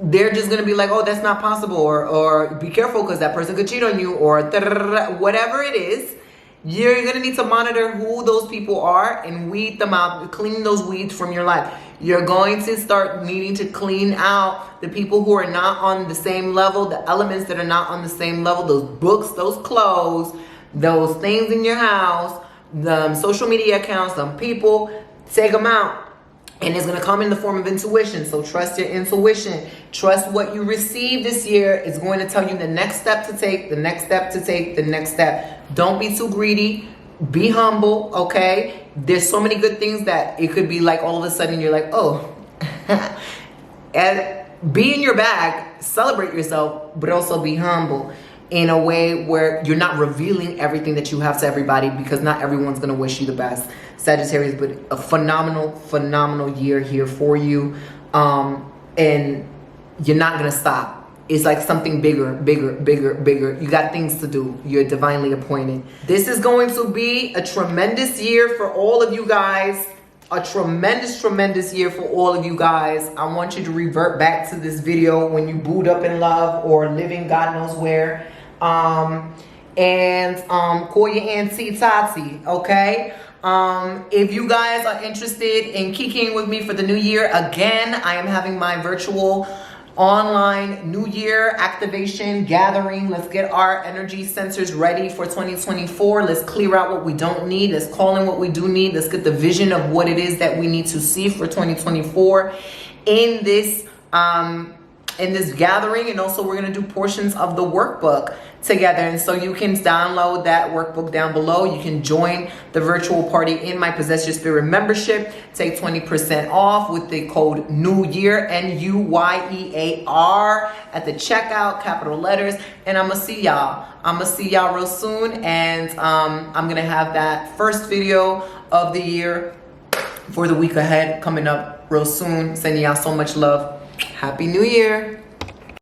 they're just gonna be like, oh, that's not possible, or be careful because that person could cheat on you, or whatever it is. You're gonna need to monitor who those people are and weed them out, clean those weeds from your life. You're going to start needing to clean out the people who are not on the same level, the elements that are not on the same level, those books, those clothes, those things in your house, the social media accounts, some people, take them out. And it's going to come in the form of intuition. So trust your intuition. Trust what you receive this year is going to tell you the next step to take, the next step to take, the next step. Don't be too greedy. Be humble, okay? There's so many good things that it could be like all of a sudden you're like, oh. And be in your bag, celebrate yourself, but also be humble in a way where you're not revealing everything that you have to everybody, because not everyone's going to wish you the best, Sagittarius. But a phenomenal year here for you. And you're not going to stop. It's like something bigger. You got things to do. You're divinely appointed. This is going to be a tremendous year for all of you guys. A tremendous year for all of you guys. I want you to revert back to this video when you boot up in love or living God knows where. Call your auntie Tati, okay? If you guys are interested in kicking with me for the new year, again, I am having my virtual online New Year activation gathering. Let's get our energy sensors ready for 2024. Let's clear out what we don't need. Let's call in what we do need. Let's get the vision of what it is that we need to see for 2024 in this in this gathering, and also we're going to do portions of the workbook together. And so you can download that workbook down below. You can join the virtual party in my Possess Your Spirit membership. Take 20% off with the code New Year, NUYEAR, at the checkout, capital letters. And I'm gonna see y'all. Real soon. And I'm gonna have that first video of the year for the week ahead coming up real soon. Sending y'all so much love. Happy New Year.